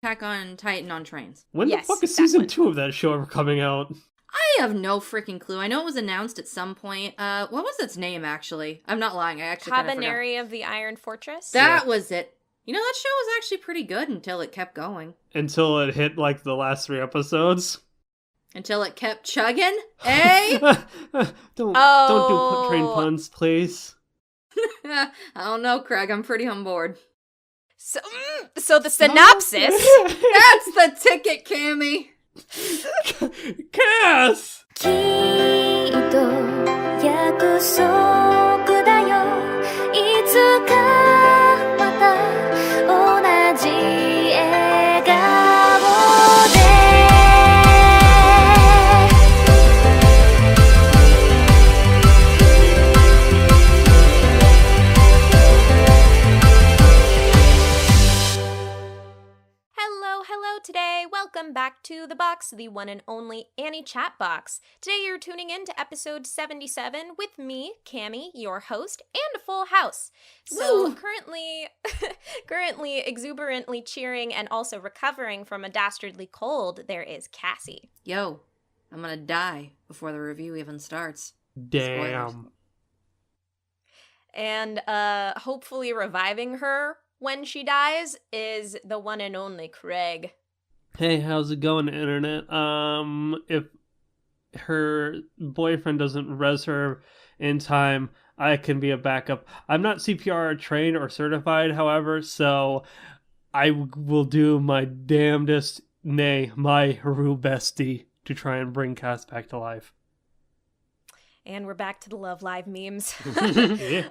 Attack on Titan on trains. When the fuck is season 2 of that show ever coming out? I have no freaking clue. I know it was announced at some point. What was its name, actually? I'm not lying. I actually kind of forgot. Cabaneri of the Iron Fortress? That was it. You know, that show was actually pretty good until it kept going. Until it hit, like, the last 3 episodes. Until it kept chugging, eh? Don't do train puns, please. I don't know, Craig. I'm pretty on board. So the synopsis... That's the ticket, Cammy! Cass! きっと約束だよいつかまた同じ笑顔で Hello today. Welcome back to The Box, the one and only Annie Chat Box. Today you're tuning in to episode 77 with me, Cammy, your host, and a full house. So currently exuberantly cheering and also recovering from a dastardly cold, there is Cassie. Yo, I'm gonna die before the review even starts. Damn. Spoilers. And hopefully reviving her when she dies is the one and only Craig. Hey, how's it going, internet? If her boyfriend doesn't res her in time, I can be a backup. I'm not CPR trained or certified, however, so I will do my damnedest, nay, my Haru bestie, to try and bring Cass back to life. And we're back to the Love Live memes. Yeah.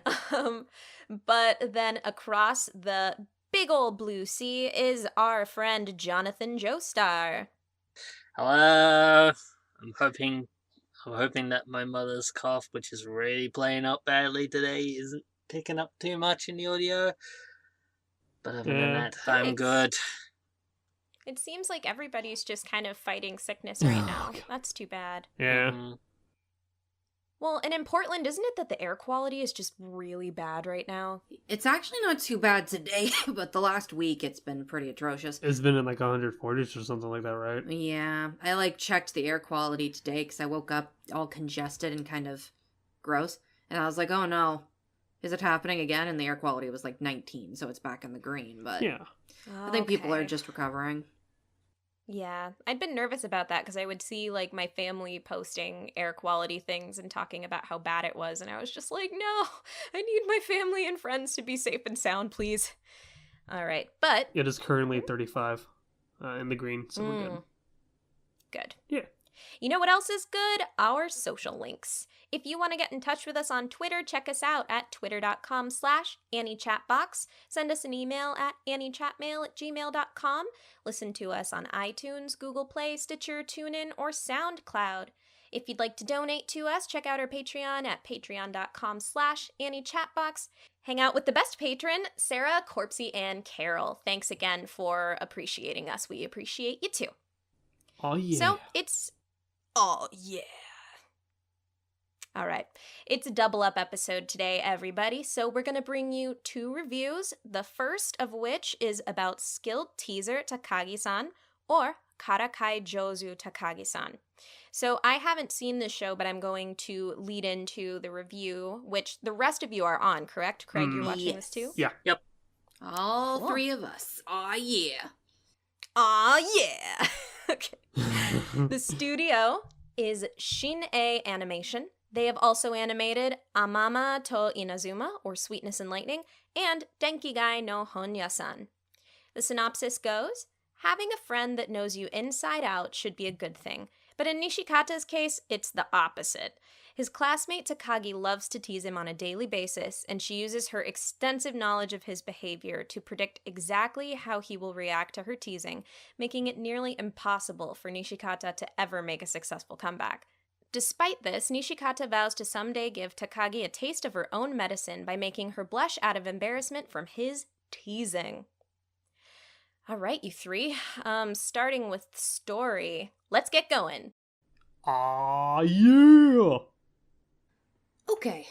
But then across the big old blue sea is our friend Jonathan Joestar. Hello. I'm hoping that my mother's cough, which is really playing up badly today, isn't picking up too much in the audio. But other than that, I'm good. It seems like everybody's just kind of fighting sickness right now. That's too bad. Yeah. Mm-hmm. Well, and in Portland, isn't it that the air quality is just really bad right now? It's actually not too bad today, but the last week it's been pretty atrocious. It's been in like 140s or something like that, right? Yeah, I checked the air quality today because I woke up all congested and kind of gross. And I was like, oh no, is it happening again? And the air quality was like 19, so it's back in the green. But yeah. I think people are just recovering. Yeah, I'd been nervous about that because I would see like my family posting air quality things and talking about how bad it was, and I was just like, no, I need my family and friends to be safe and sound, please. All right, but It is currently 35 in the green, so we're good. Good. Yeah. You know what else is good? Our social links. If you want to get in touch with us on Twitter, check us out at twitter.com/AnnieChatBox. Send us an email at anniechatmail@gmail.com. Listen to us on iTunes, Google Play, Stitcher, TuneIn, or SoundCloud. If you'd like to donate to us, check out our Patreon at patreon.com/AnnieChatBox. Hang out with the best patron, Sarah, CorpsyAnn, Carol. Thanks again for appreciating us. We appreciate you too. Oh, yeah. So it's... Oh, yeah. All right. It's a double up episode today, everybody. So we're going to bring you 2 reviews. The first of which is about skilled teaser Takagi-san or Karakai Jouzu Takagi-san. So I haven't seen this show, but I'm going to lead into the review, which the rest of you are on, correct? Craig, you're watching this too? Yeah. Yep. All Cool. 3 of us. Aw, yeah. Aw, yeah. Okay. The studio is Shin-A Animation. They have also animated Amama to Inazuma, or Sweetness and Lightning, and Denkigai no Honya-san. The synopsis goes, having a friend that knows you inside out should be a good thing, but in Nishikata's case, it's the opposite. His classmate Takagi loves to tease him on a daily basis, and she uses her extensive knowledge of his behavior to predict exactly how he will react to her teasing, making it nearly impossible for Nishikata to ever make a successful comeback. Despite this, Nishikata vows to someday give Takagi a taste of her own medicine by making her blush out of embarrassment from his teasing. All right, you 3. Starting with story. Let's get going. Aw, yeah! Okay,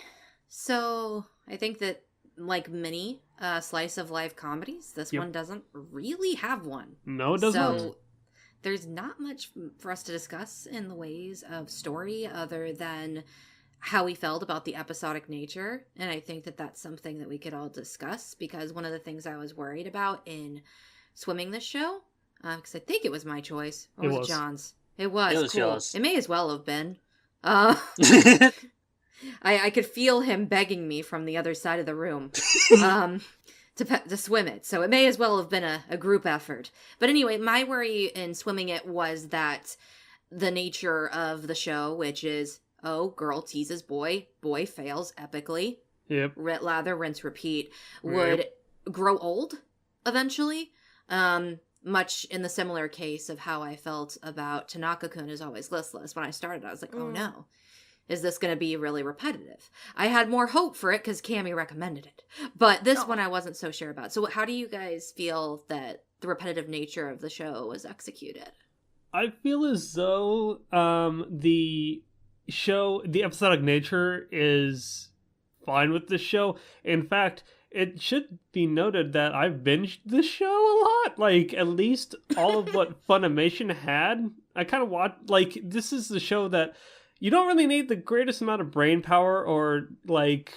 so I think that, like many slice of life comedies. This Yep. one doesn't really have one. No, it does not. So there's not much for us to discuss in the ways of story other than how we felt about the episodic nature. And I think that that's something that we could all discuss, because one of the things I was worried about in swimming this show, because I think it was my choice. Or was it John's? It was cool. yours. It may as well have been. I could feel him begging me from the other side of the room to swim it. So it may as well have been a group effort. But anyway, my worry in swimming it was that the nature of the show, which is, oh, girl teases boy, boy fails epically. Yep. Lather, rinse, repeat, would grow old eventually. Much in the similar case of how I felt about Tanaka-kun is Always Listless. When I started, I was like, oh no. Is this going to be really repetitive? I had more hope for it because Cammie recommended it. But this one I wasn't so sure about. So how do you guys feel that the repetitive nature of the show was executed? I feel as though the episodic nature is fine with the show. In fact, it should be noted that I've binged this show a lot. Like, at least all of what Funimation had. I kind of watched, like, this is the show that you don't really need the greatest amount of brain power or, like,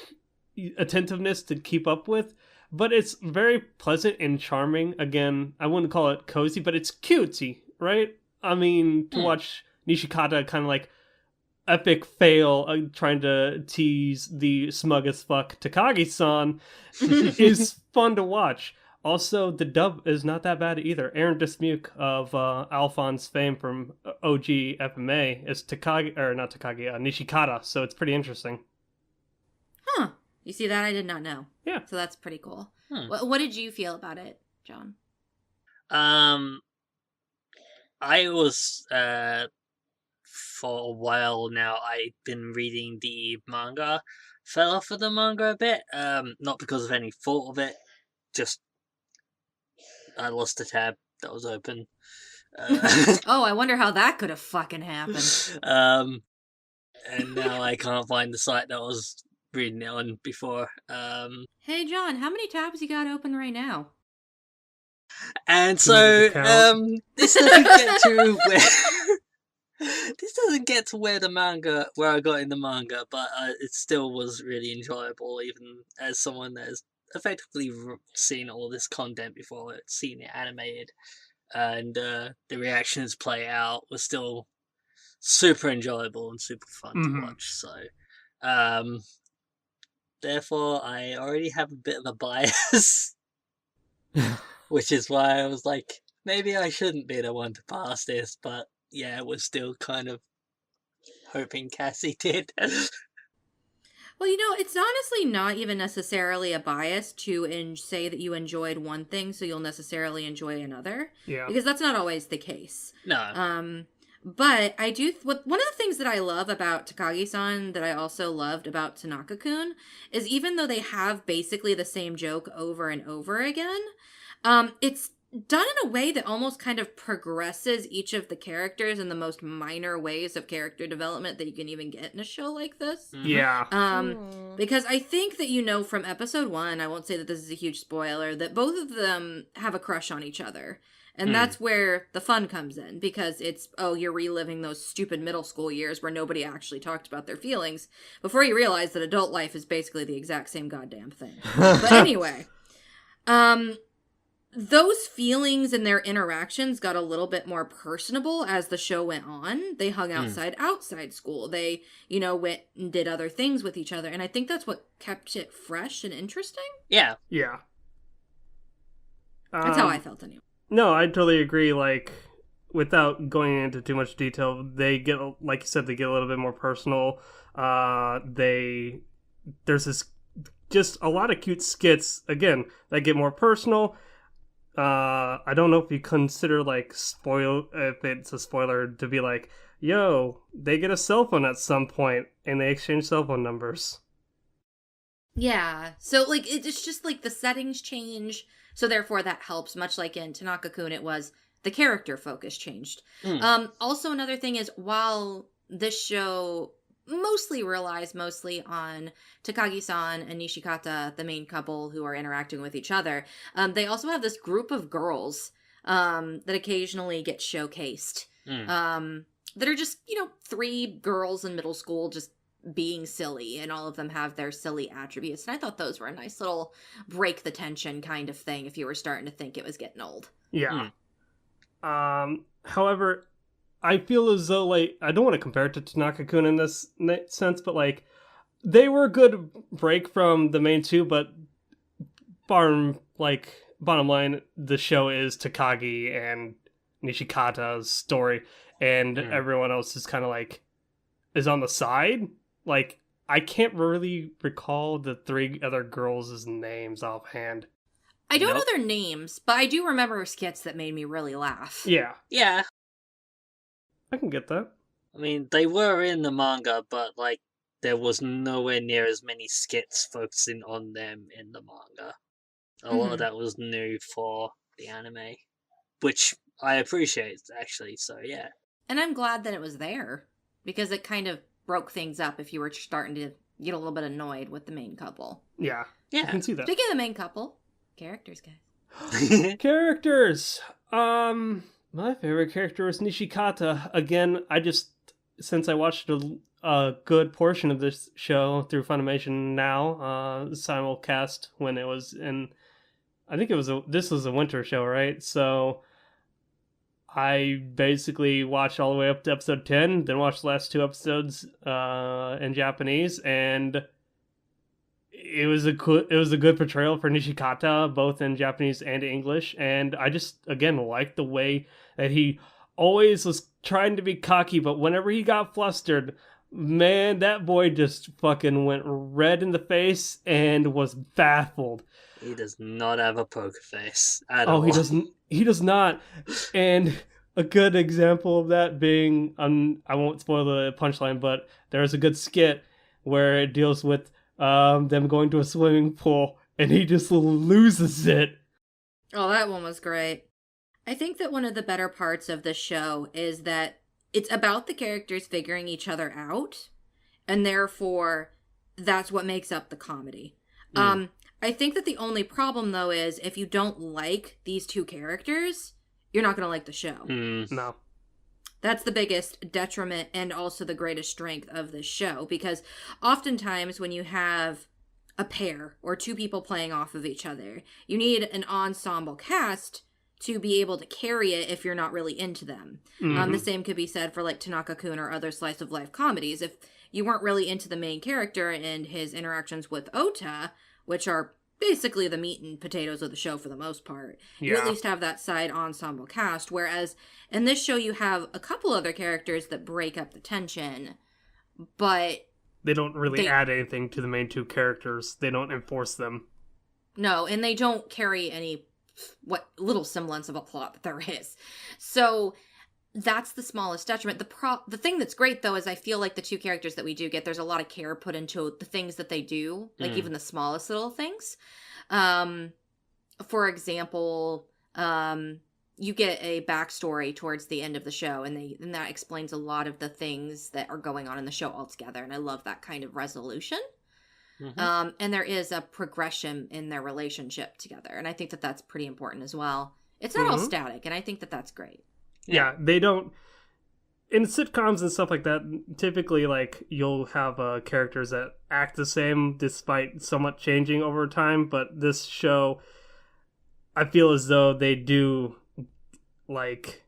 attentiveness to keep up with. But it's very pleasant and charming. Again, I wouldn't call it cozy, but it's cutesy, right? I mean, to watch Nishikata kind of, like, epic fail trying to tease the smug as fuck Takagi-san is fun to watch. Also, the dub is not that bad either. Aaron Dismuke of Alphonse fame from OG FMA is Nishikata, so it's pretty interesting. Huh. You see that? I did not know. Yeah. So that's pretty cool. What did you feel about it, John? I was, for a while now, I've been reading the manga. Fell off of the manga a bit, not because of any fault of it, just I lost the tab that was open. Oh, I wonder how that could have fucking happened. And now I can't find the site that I was reading it on before. Hey, John, how many tabs you got open right now? And so, this doesn't get to where... This doesn't get to where I got in the manga, but it still was really enjoyable, even as someone that has effectively seen all this content before, seen it animated, and the reactions play out was still super enjoyable and super fun to watch. So, therefore, I already have a bit of a bias, which is why I was like, maybe I shouldn't be the one to pass this, but yeah, was still kind of hoping Cassie did. Well, it's honestly not even necessarily a bias to say that you enjoyed one thing, so you'll necessarily enjoy another. Yeah. Because that's not always the case. No. But I do... one of the things that I love about Takagi-san that I also loved about Tanaka-kun is even though they have basically the same joke over and over again, it's done in a way that almost kind of progresses each of the characters in the most minor ways of character development that you can even get in a show like this. Yeah. Because I think that from episode 1, I won't say that this is a huge spoiler, that both of them have a crush on each other. And that's where the fun comes in, because it's, you're reliving those stupid middle school years where nobody actually talked about their feelings before you realize that adult life is basically the exact same goddamn thing. But anyway, those feelings and their interactions got a little bit more personable as the show went on. They hung outside school. They, went and did other things with each other. And I think that's what kept it fresh and interesting. Yeah. Yeah. That's how I felt anyway. No, I totally agree. Like, without going into too much detail, they get, like you said, they get a little bit more personal. There's this, just a lot of cute skits, again, that get more personal. I don't know if you consider, like, if it's a spoiler to be like, yo, they get a cell phone at some point, and they exchange cell phone numbers. Yeah, so, like, it's just, like, the settings change, so therefore that helps, much like in Tanaka-kun it was, the character focus changed. Also, another thing is, while this show mostly relies mostly on Takagi-san and Nishikata, the main couple who are interacting with each other. They also have this group of girls that occasionally get showcased. That are just, 3 girls in middle school just being silly, and all of them have their silly attributes. And I thought those were a nice little break the tension kind of thing if you were starting to think it was getting old. Yeah. However, I feel as though, like, I don't want to compare it to Tanaka-kun in this sense, but, like, they were a good break from the main two, but bottom line, the show is Takagi and Nishikata's story, and everyone else is kind of, like, is on the side. Like, I can't really recall the 3 other girls' names offhand. I don't know their names, but I do remember skits that made me really laugh. Yeah. Yeah. I can get that. I mean, they were in the manga, but, like, there was nowhere near as many skits focusing on them in the manga. A lot of that was new for the anime, which I appreciate, actually, so yeah. And I'm glad that it was there, because it kind of broke things up if you were starting to get a little bit annoyed with the main couple. Yeah. I can see that. Speaking of the main couple, characters, guys. Characters! My favorite character is Nishikata. Again, since I watched a good portion of this show through Funimation Now, simulcast when it was in, I think this was a winter show, right? So I basically watched all the way up to episode 10, then watched the last 2 episodes in Japanese, and it was a good portrayal for Nishikata, both in Japanese and English, and I just, again, liked the way that he always was trying to be cocky, but whenever he got flustered, man, that boy just fucking went red in the face and was baffled. He does not have a poker face at all. He does not. And a good example of that being, I won't spoil the punchline, but there's a good skit where it deals with them going to a swimming pool, and he just loses it. Oh, that one was great. I think that one of the better parts of the show is that it's about the characters figuring each other out, and therefore that's what makes up the comedy. I think that the only problem, though, is if you don't like these 2 characters, you're not going to like the show. No. That's the biggest detriment and also the greatest strength of this show, because oftentimes when you have a pair or 2 people playing off of each other, you need an ensemble cast to be able to carry it if you're not really into them. The same could be said for, like, Tanaka-kun or other slice of life comedies. If you weren't really into the main character and his interactions with Ota, which are basically the meat and potatoes of the show for the most part, you at least have that side ensemble cast, whereas in this show you have a couple other characters that break up the tension, but they don't really add anything to the main 2 characters. They don't enforce them. No, and they don't carry any what little semblance of a plot that there is. So that's the smallest detriment. The thing that's great, though, is I feel like the 2 characters that we do get, there's a lot of care put into the things that they do, like even the smallest little things. For example, you get a backstory towards the end of the show, and that explains a lot of the things that are going on in the show altogether, and I love that kind of resolution. And there is a progression in their relationship together, and I think that that's pretty important as well. It's not all static, and I think that that's great. Yeah, they don't... In sitcoms and stuff like that, typically, like, you'll have characters that act the same despite somewhat changing over time, but this show, I feel as though they do, like,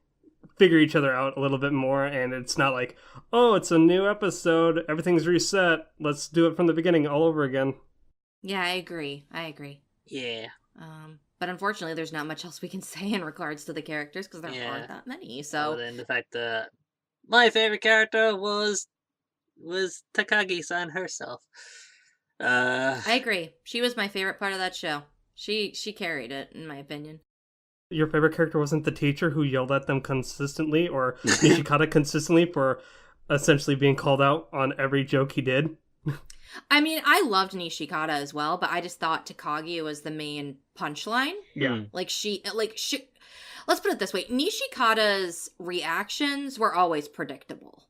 figure each other out a little bit more, and it's not like, oh, it's a new episode, everything's reset, let's do it from the beginning all over again. Yeah, I agree. Yeah. But unfortunately, there's not much else we can say in regards to the characters, because there aren't that many, so... Other than the fact that my favorite character was Takagi-san herself. I agree. She was my favorite part of that show. She carried it, in my opinion. Your favorite character wasn't the teacher who yelled at them consistently, or Nishikata consistently for essentially being called out on every joke he did? I mean, I loved Nishikata as well, but I just thought Takagi was the main punchline. Yeah. Let's put it this way. Nishikata's reactions were always predictable.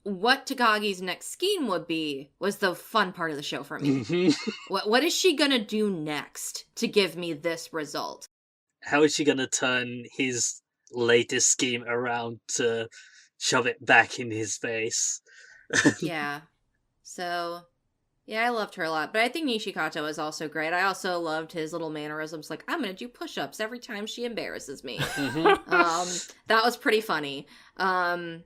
What Takagi's next scheme would be was the fun part of the show for me. Mhm. What is she gonna do next to give me this result? How is she gonna turn his latest scheme around to shove it back in his face? Yeah. So, yeah, I loved her a lot. But I think Nishikato is also great. I also loved his little mannerisms, like, I'm gonna do push-ups every time she embarrasses me. Mhm. That was pretty funny. And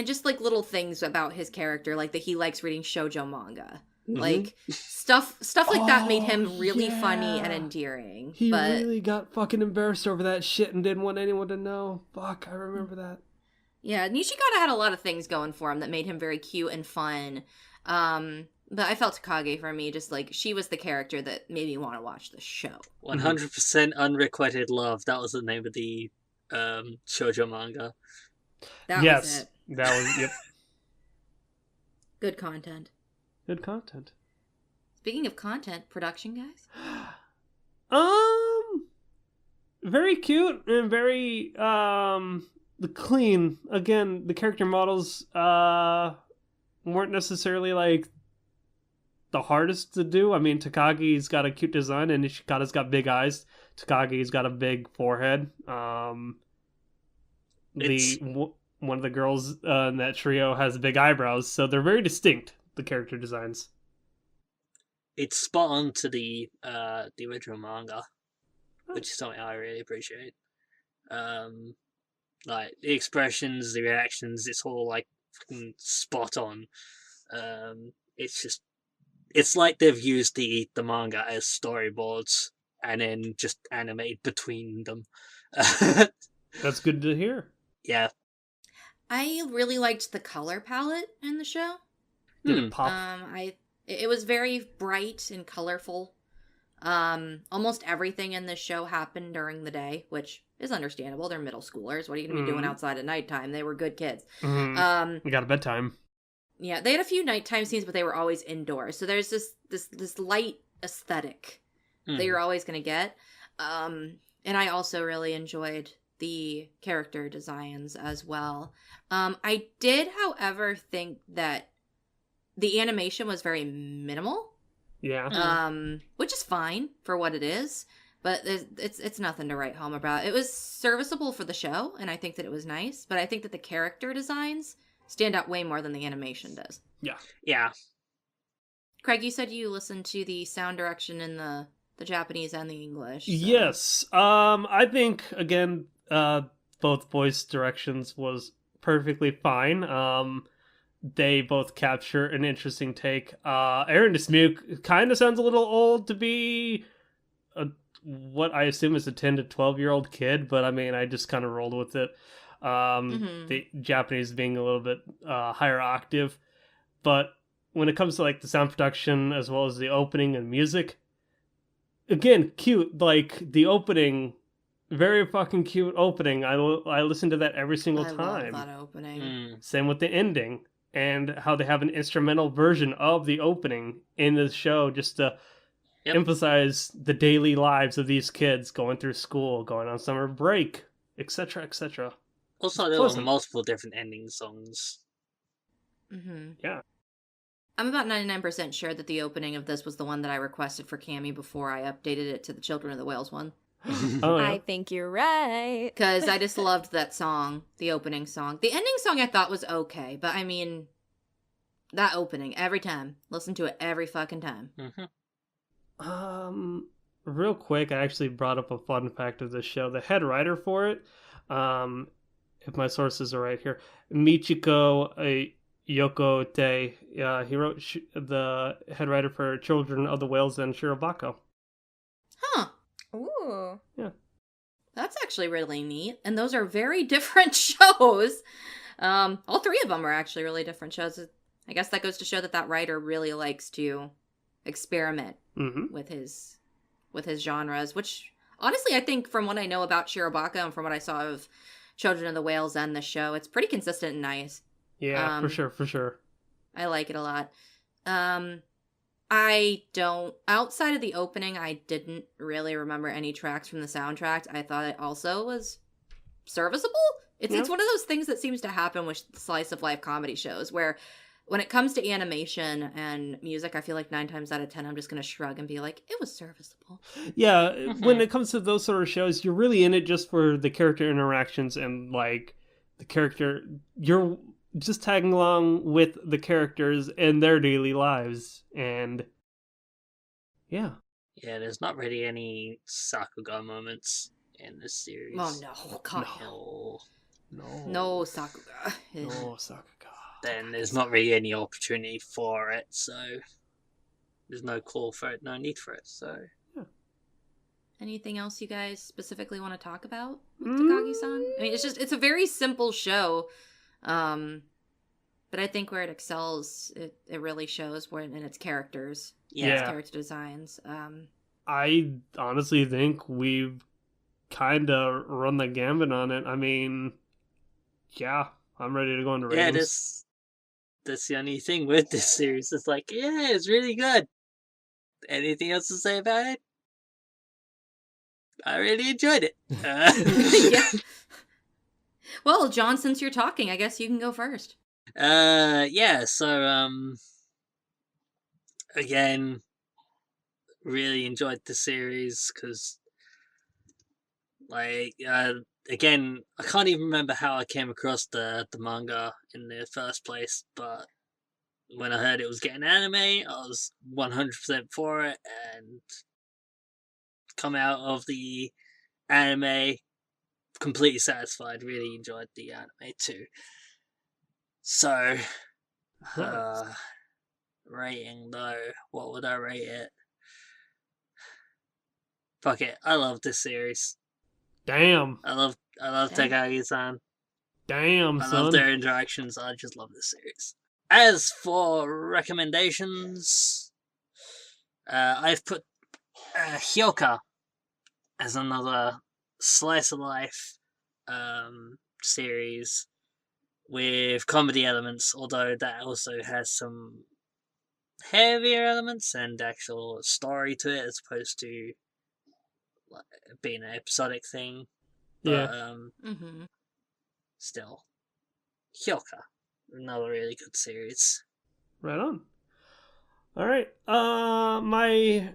just, like, little things about his character, like that he likes reading shoujo manga. Mhm. Like, stuff like that made him Oh, really funny yeah. and endearing. He but really got fucking embarrassed over that shit and didn't want anyone to know. Fuck, I remember that. yeah, Nishikata had a lot of things going for him that made him very cute and fun. But I felt Takagi for me, just like, she was the character that made me want to watch the show. 100% Unrequited Love. That was the name of the shoujo manga. That yes, was it. that was yep. Good content. Good content. Speaking of content, production, guys? Very cute and very clean. Again, the character models weren't necessarily like the hardest to do. I mean, Takagi's got a cute design and Nishikata's got big eyes. Takagi's got a big forehead. One of the girls in that trio has big eyebrows, so they're very distinct, the character designs. It's spot on to the original manga, which is something I really appreciate. Like the expressions, the reactions, it's all like fucking spot on. It's like they've used the manga as storyboards and then just animated between them. That's good to hear. Yeah. I really liked the color palette in the show. Did it pop? It was very bright and colorful. Almost everything in this show happened during the day, which is understandable. They're middle schoolers. What are you going to be doing outside at nighttime? They were good kids. We got a bedtime. Yeah, they had a few nighttime scenes, but they were always indoors. So there's this light aesthetic that you're always going to get. And I also really enjoyed the character designs as well. I did, however, think that the animation was very minimal. Yeah. Which is fine for what it is, but it's nothing to write home about. It was serviceable for the show, and I think that it was nice, but I think that the character designs stand out way more than the animation does. Yeah. Craig, you said you listened to the sound direction in the Japanese and the English. So. Yes. I think, again, both voice directions was perfectly fine. They both capture an interesting take. Aaron Dismuke kind of sounds a little old to be what I assume is a 10 to 12-year-old kid, but I mean, I just kind of rolled with it. The Japanese being a little bit higher octave. But when it comes to like the sound production as well as the opening and music, again, cute. Like the opening, very fucking cute opening. I listen to that every single time. I love that opening. Same with the ending. And how they have an instrumental version of the opening in the show just to emphasize the daily lives of these kids going through school, going on summer break, etc., etc. Also, there were multiple different ending songs. Yeah. I'm about 99% sure that the opening of this was the one that I requested for Cammy before I updated it to the Children of the Whales one. Oh, yeah. I think you're right. Because I just loved that song, the opening song. The ending song I thought was okay, but I mean, that opening, every time. Listen to it every fucking time. Real quick, I actually brought up a fun fact of this show. The head writer for it, if my sources are right here, Michiko Yokote, he wrote the head writer for Children of the Whales and Shirobako. Huh. Ooh. Yeah. That's actually really neat. And those are very different shows. All three of them are actually really different shows. I guess that goes to show that writer really likes to experiment with his genres, which honestly I think from what I know about Shirobako and from what I saw of Children of the Whales and the show, it's pretty consistent and nice. Yeah, for sure. I like it a lot. I don't, outside of the opening, I didn't really remember any tracks from the soundtrack. I thought it also was serviceable. It's one of those things that seems to happen with slice of life comedy shows where when it comes to animation and music, I feel like 9 times out of 10, I'm just going to shrug and be like, it was serviceable. Yeah, when it comes to those sort of shows, you're really in it just for the character interactions and, like, the character... You're just tagging along with the characters and their daily lives, and... Yeah. Yeah, there's not really any Sakuga moments in this series. Oh, no. God. No, Sakuga. No, Sakuga. Then there's not really any opportunity for it, so there's no call for it, no need for it, so... Yeah. Anything else you guys specifically want to talk about with Takagi-san? I mean, it's a very simple show, but I think where it excels, it really shows in its characters, its character designs. I honestly think we've kind of run the gambit on it. I mean, yeah, I'm ready to go into ratings. Yeah, that's the only thing with this series. It's like, yeah, it's really good. Anything else to say about it? I really enjoyed it. Yeah. Well, John, since you're talking, I guess you can go first. Yeah, so, again, really enjoyed the series, because, like, again, I can't even remember how I came across the manga in the first place, but when I heard it was getting anime, I was 100% for it, and come out of the anime completely satisfied, really enjoyed the anime too. So, rating though, what would I rate it? Fuck it, I love this series. Damn. I love Takagi-san. Damn, I son. love their interactions. I just love this series. As for recommendations, I've put Hyouka as another slice of life series with comedy elements, although that also has some heavier elements and actual story to it as opposed to being an episodic thing. But, still, Hyouka, another really good series. Right on. All right. My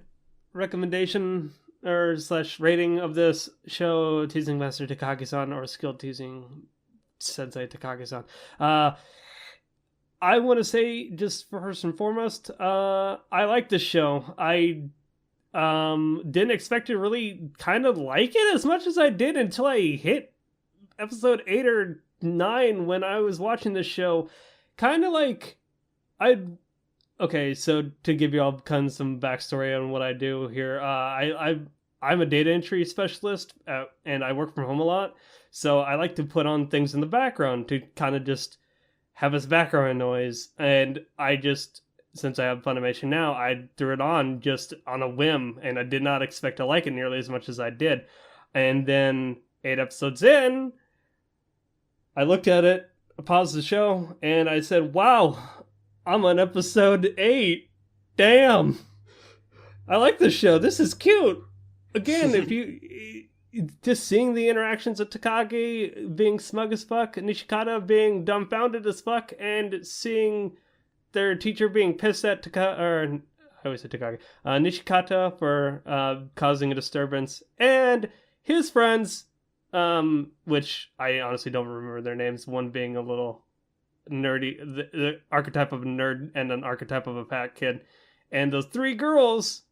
recommendation or / rating of this show, Teasing Master Takagi-san, or Skilled Teasing Sensei Takagi-san. I want to say, just first and foremost, I like this show. I didn't expect to really kind of like it as much as I did until I hit episode 8 or 9 when I was watching this show. Kind of like, okay, so to give you all kind of some backstory on what I do here, I'm a data entry specialist, and I work from home a lot, so I like to put on things in the background to kind of just have as background noise, and I just, since I have Funimation now, I threw it on just on a whim, and I did not expect to like it nearly as much as I did. And then 8 episodes in, I looked at it, I paused the show, and I said, wow, I'm on episode 8. Damn. I like this show. This is cute. Again, if you just seeing the interactions of Takagi being smug as fuck, Nishikata being dumbfounded as fuck, and seeing their teacher being pissed at Nishikata for causing a disturbance, and his friends, which I honestly don't remember their names, one being a little nerdy, the archetype of a nerd and an archetype of a fat kid, and those 3 girls,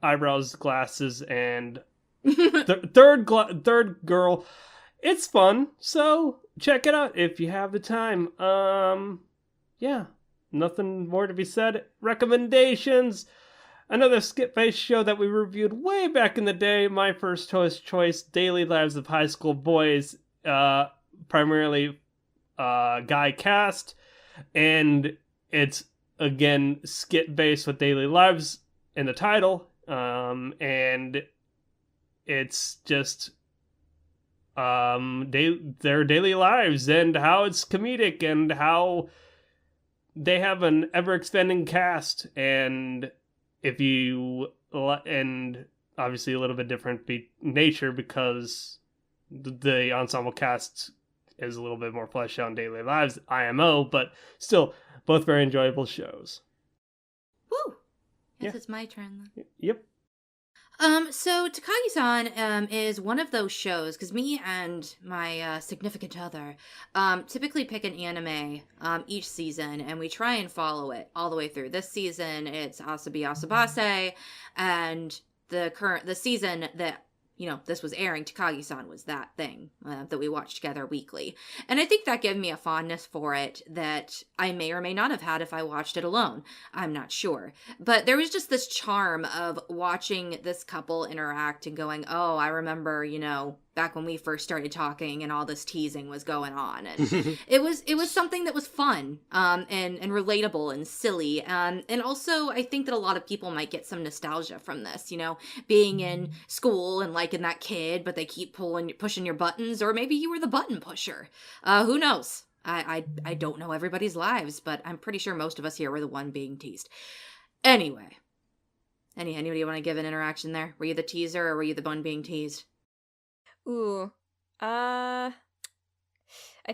eyebrows, glasses, and third girl. It's fun, so check it out if you have the time. Yeah, nothing more to be said. Recommendations: another skip-based show that we reviewed way back in the day, my first choice, Daily Lives of High School Boys, primarily guy cast, and it's again skip-based with daily lives in the title, and it's just their daily lives and how it's comedic and how they have an ever-expanding cast, and obviously a little bit different nature because the ensemble cast is a little bit more fleshed out in daily lives, IMO, but still both very enjoyable shows. Woo! Guess Yeah. it's my turn then. Yep. So Takagi-san is one of those shows, because me and my significant other typically pick an anime each season, and we try and follow it all the way through. This season, it's Asabi Asabase, and the season that, you know, this was airing, Takagi-san was that thing that we watched together weekly. And I think that gave me a fondness for it that I may or may not have had if I watched it alone. I'm not sure. But there was just this charm of watching this couple interact and going, oh, I remember, you know, back when we first started talking and all this teasing was going on. And it was something that was fun and relatable and silly. And also, I think that a lot of people might get some nostalgia from this, you know, being in school and liking that kid, but they keep pushing your buttons, or maybe you were the button pusher. Who knows? I don't know everybody's lives, but I'm pretty sure most of us here were the one being teased. Anyway. Anybody want to give an interaction there? Were you the teaser or were you the one being teased? Ooh. I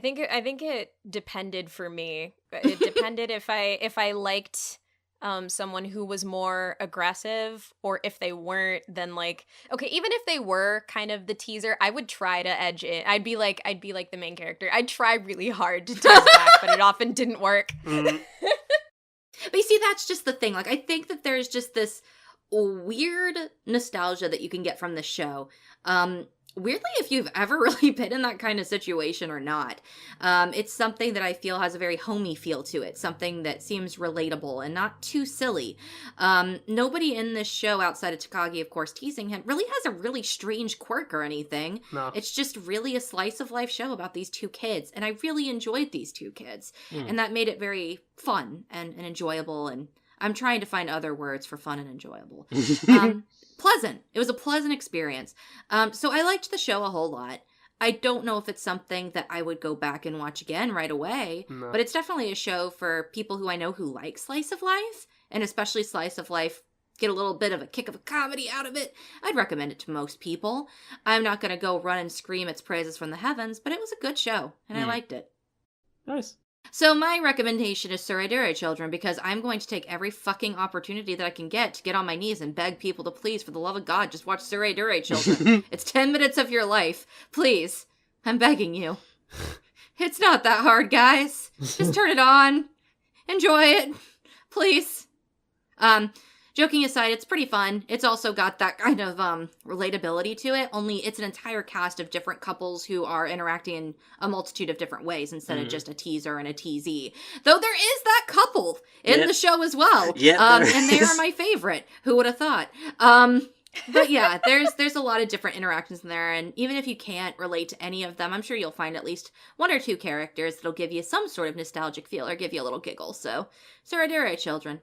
think it depended for me. It depended if I liked someone who was more aggressive, or if they weren't, then like, okay, even if they were kind of the teaser, I would try to edge it. I'd be like the main character. I'd try really hard to tease back, but it often didn't work. Mm. But you see, that's just the thing. Like, I think that there's just this weird nostalgia that you can get from the show. Weirdly, if you've ever really been in that kind of situation or not, it's something that I feel has a very homey feel to it, something that seems relatable and not too silly. Nobody in this show outside of Takagi, of course, teasing him, really has a really strange quirk or anything. No. It's just really a slice of life show about these two kids, and I really enjoyed these two kids, and that made it very fun and enjoyable, and I'm trying to find other words for fun and enjoyable. Pleasant. It was a pleasant experience. So I liked the show a whole lot. I don't know if it's something that I would go back and watch again right away, No. but it's definitely a show for people who I know who like slice of life, and especially slice of life, get a little bit of a kick of a comedy out of it. I'd recommend it to most people. I'm not going to go run and scream its praises from the heavens, but it was a good show, and I liked it. Nice. So my recommendation is Tsurezure Children, because I'm going to take every fucking opportunity that I can get to get on my knees and beg people to please, for the love of God, just watch Tsurezure Children. It's 10 minutes of your life. Please. I'm begging you. It's not that hard, guys. Just turn it on. Enjoy it. Please. Joking aside, it's pretty fun. It's also got that kind of relatability to it, only it's an entire cast of different couples who are interacting in a multitude of different ways instead of just a teaser and a teasee. Though there is that couple in the show as well. And they are my favorite. Who would have thought? But yeah, there's a lot of different interactions in there, and even if you can't relate to any of them, I'm sure you'll find at least one or two characters that'll give you some sort of nostalgic feel or give you a little giggle. So, Tsurezure Children,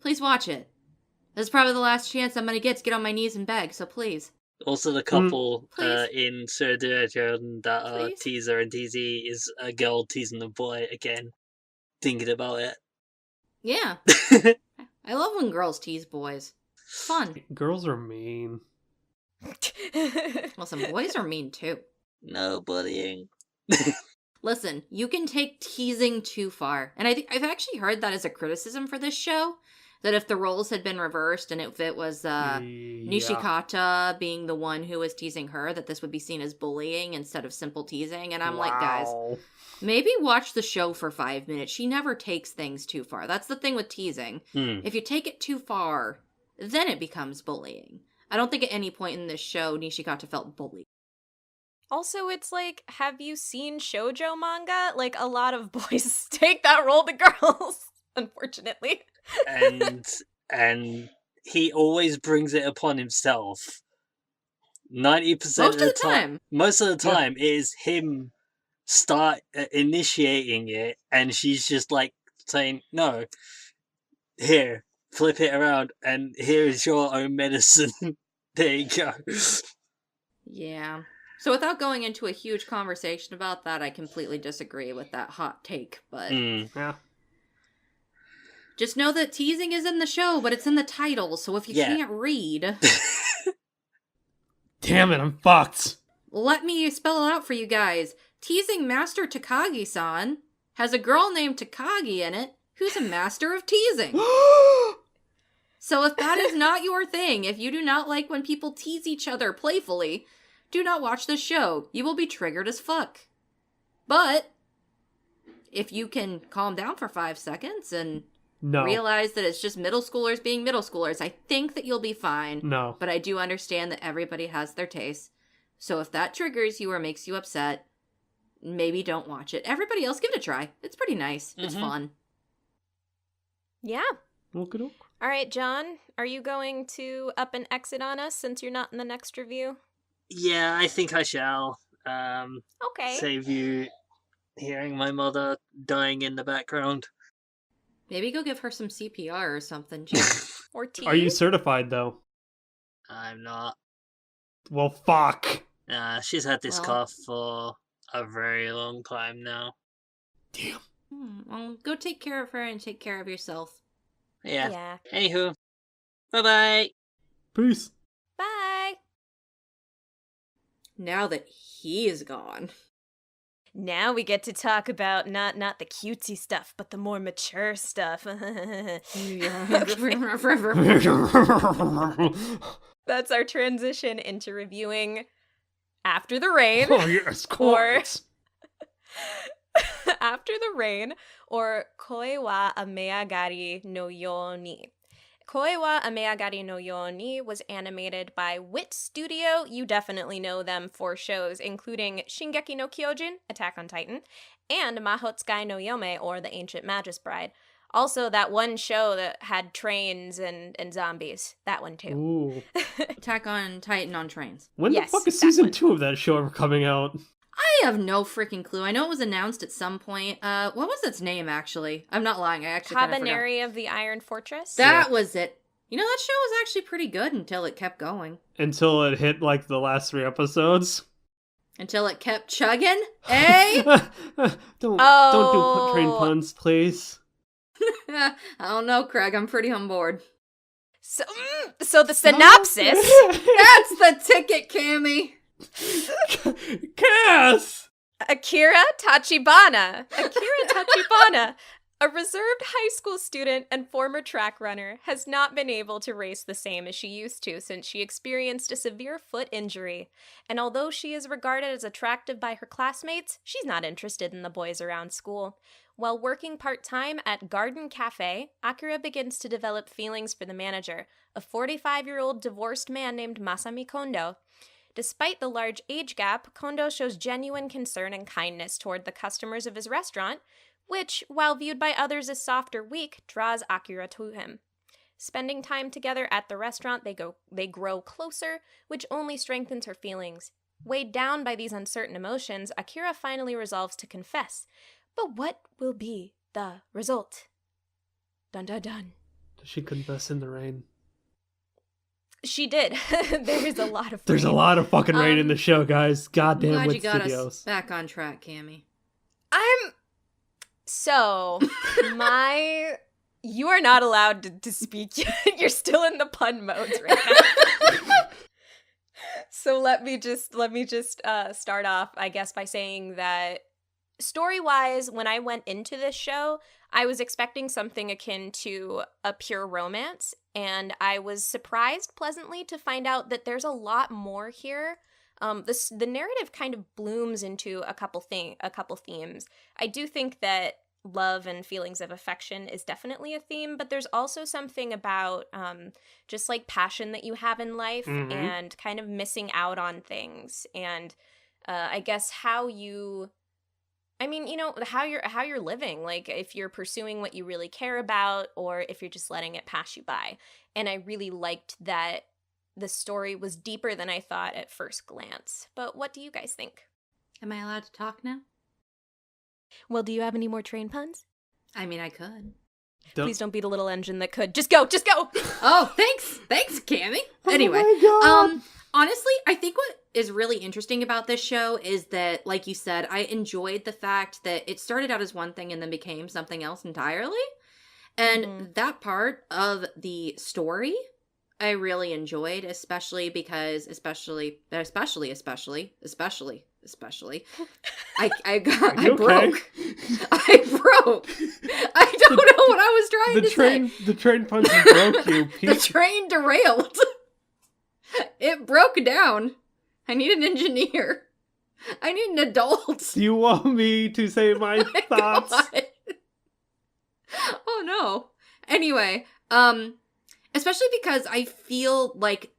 please watch it. This is probably the last chance I'm going to get on my knees and beg, so please. Also, the couple Please. in Tsurezure Children that are Please. teaser and teasee is a girl teasing a boy again. Thinking about it. Yeah. I love when girls tease boys. It's fun. Girls are mean. Well, some boys are mean too. No bullying. Listen, you can take teasing too far. And I've actually heard that as a criticism for this show. That if the roles had been reversed and if it was Nishikata being the one who was teasing her, that this would be seen as bullying instead of simple teasing. And I'm like, guys, maybe watch the show for 5 minutes. She never takes things too far. That's the thing with teasing. If you take it too far, then it becomes bullying. I don't think at any point in this show Nishikata felt bullied. Also, it's like, have you seen shoujo manga? Like, a lot of boys take that role to girls, unfortunately. and he always brings it upon himself. 90% of the time. Most of the time, it is him start initiating it, and she's just like saying, "No, here, flip it around, and here is your own medicine." There you go. Yeah. So without going into a huge conversation about that, I completely disagree with that hot take, but Yeah. just know that teasing is in the show, but it's in the title, so if you can't read... Damn it, I'm fucked. let me spell it out for you guys. Teasing Master Takagi-san has a girl named Takagi in it who's a master of teasing. So if that is not your thing, if you do not like when people tease each other playfully, do not watch this show. You will be triggered as fuck. But if you can calm down for 5 seconds and realize that it's just middle schoolers being middle schoolers, I think that you'll be fine. No. But I do understand that everybody has their tastes. So if that triggers you or makes you upset, maybe don't watch it. Everybody else, give it a try. It's pretty nice. It's fun. Yeah. Okey-doke. All right, John, are you going to up and exit on us since you're not in the next review? Yeah, I think I shall. Okay. Save you hearing my mother dying in the background. Maybe go give her some CPR or something. Jeez. Or tea? Are you certified, though? I'm not. Well, fuck. She's had this Well. cough for a very long time now. Damn. Well, go take care of her and take care of yourself. Yeah. Anywho, bye-bye. Peace. Bye. Now that he is gone. Now we get to talk about not the cutesy stuff, but the more mature stuff. That's our transition into reviewing After the Rain. Oh, yes, course. After the Rain, or Koe wa Ameagari no Yo ni. Koe wa Ameagari no Yo ni was animated by Wit Studio. You definitely know them for shows including Shingeki no Kyojin, Attack on Titan, and Mahotsukai no Yome, or The Ancient Magus Bride. Also, that one show that had trains and zombies. That one, too. Ooh. Attack on Titan on trains. When Yes, the fuck is that season one. 2 of that show ever coming out? I have no freaking clue. I know it was announced at some point. What was its name, actually? I'm not lying. I actually kind of forgot. Cabaneri of the Iron Fortress. That was it. You know, that show was actually pretty good until it kept going. Until it hit, like, the last 3 episodes. Until it kept chugging, eh? Don't Oh. do train puns, please. I don't know, Craig. I'm pretty on board. So the synopsis. That's the ticket, Cammy. Cass! Akira Tachibana, a reserved high school student and former track runner, has not been able to race the same as she used to since she experienced a severe foot injury. And although she is regarded as attractive by her classmates, she's not interested in the boys around school. While working part-time at Garden Cafe, Akira begins to develop feelings for the manager, a 45-year-old divorced man named Masami Kondo. Despite the large age gap, Kondo shows genuine concern and kindness toward the customers of his restaurant, which, while viewed by others as soft or weak, draws Akira to him. Spending time together at the restaurant, they grow closer, which only strengthens her feelings. Weighed down by these uncertain emotions, Akira finally resolves to confess. But what will be the result? Dun dun dun. Does she confess in the rain? She did. There is a lot of There's rain. a lot of fucking rain in the show, guys. I'm Goddamn glad Wit you got Studios. us back on track, Cammy. You are not allowed to speak yet. You're still in the pun modes right now. So let me just start off, I guess, by saying that story-wise, when I went into this show, I was expecting something akin to a pure romance, and I was surprised pleasantly to find out that there's a lot more here. The narrative kind of blooms into a couple themes. I do think that love and feelings of affection is definitely a theme, but there's also something about just like passion that you have in life and kind of missing out on things, and I guess how you're living, like if you're pursuing what you really care about or if you're just letting it pass you by. And I really liked that the story was deeper than I thought at first glance. But what do you guys think? Am I allowed to talk now? Well, do you have any more train puns? I mean, I could. Please don't be the little engine that could. Just go! Oh, thanks, Cammy. Anyway, Oh my God. Honestly, I think what is really interesting about this show is that, like you said, I enjoyed the fact that it started out as one thing and then became something else entirely. And that part of the story I really enjoyed, especially because, I broke. I broke. I don't know what I was trying to say. The train punch broke you. The train derailed. It broke down. I need an engineer. I need an adult. Do you want me to say my thoughts? God. Oh no. Anyway, especially because I feel like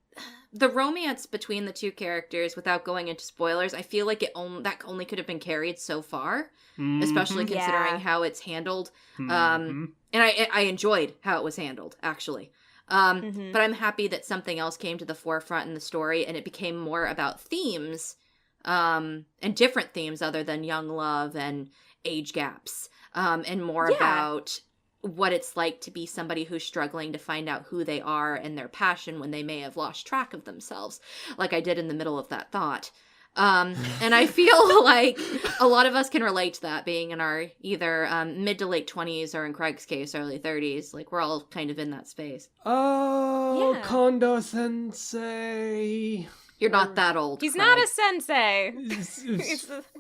the romance between the two characters, without going into spoilers, I feel like that only could have been carried so far, especially considering how it's handled. And I enjoyed how it was handled, actually. But I'm happy that something else came to the forefront in the story, and it became more about themes, and different themes other than young love and age gaps, and more about what it's like to be somebody who's struggling to find out who they are and their passion when they may have lost track of themselves, like I did in the middle of that thought. And I feel like a lot of us can relate to that, being in our either mid to late 20s or, in Craig's case, early 30s. Like, we're all kind of in that space. Oh, yeah. Kondo sensei. You're not that old. He's Craig. not a sensei.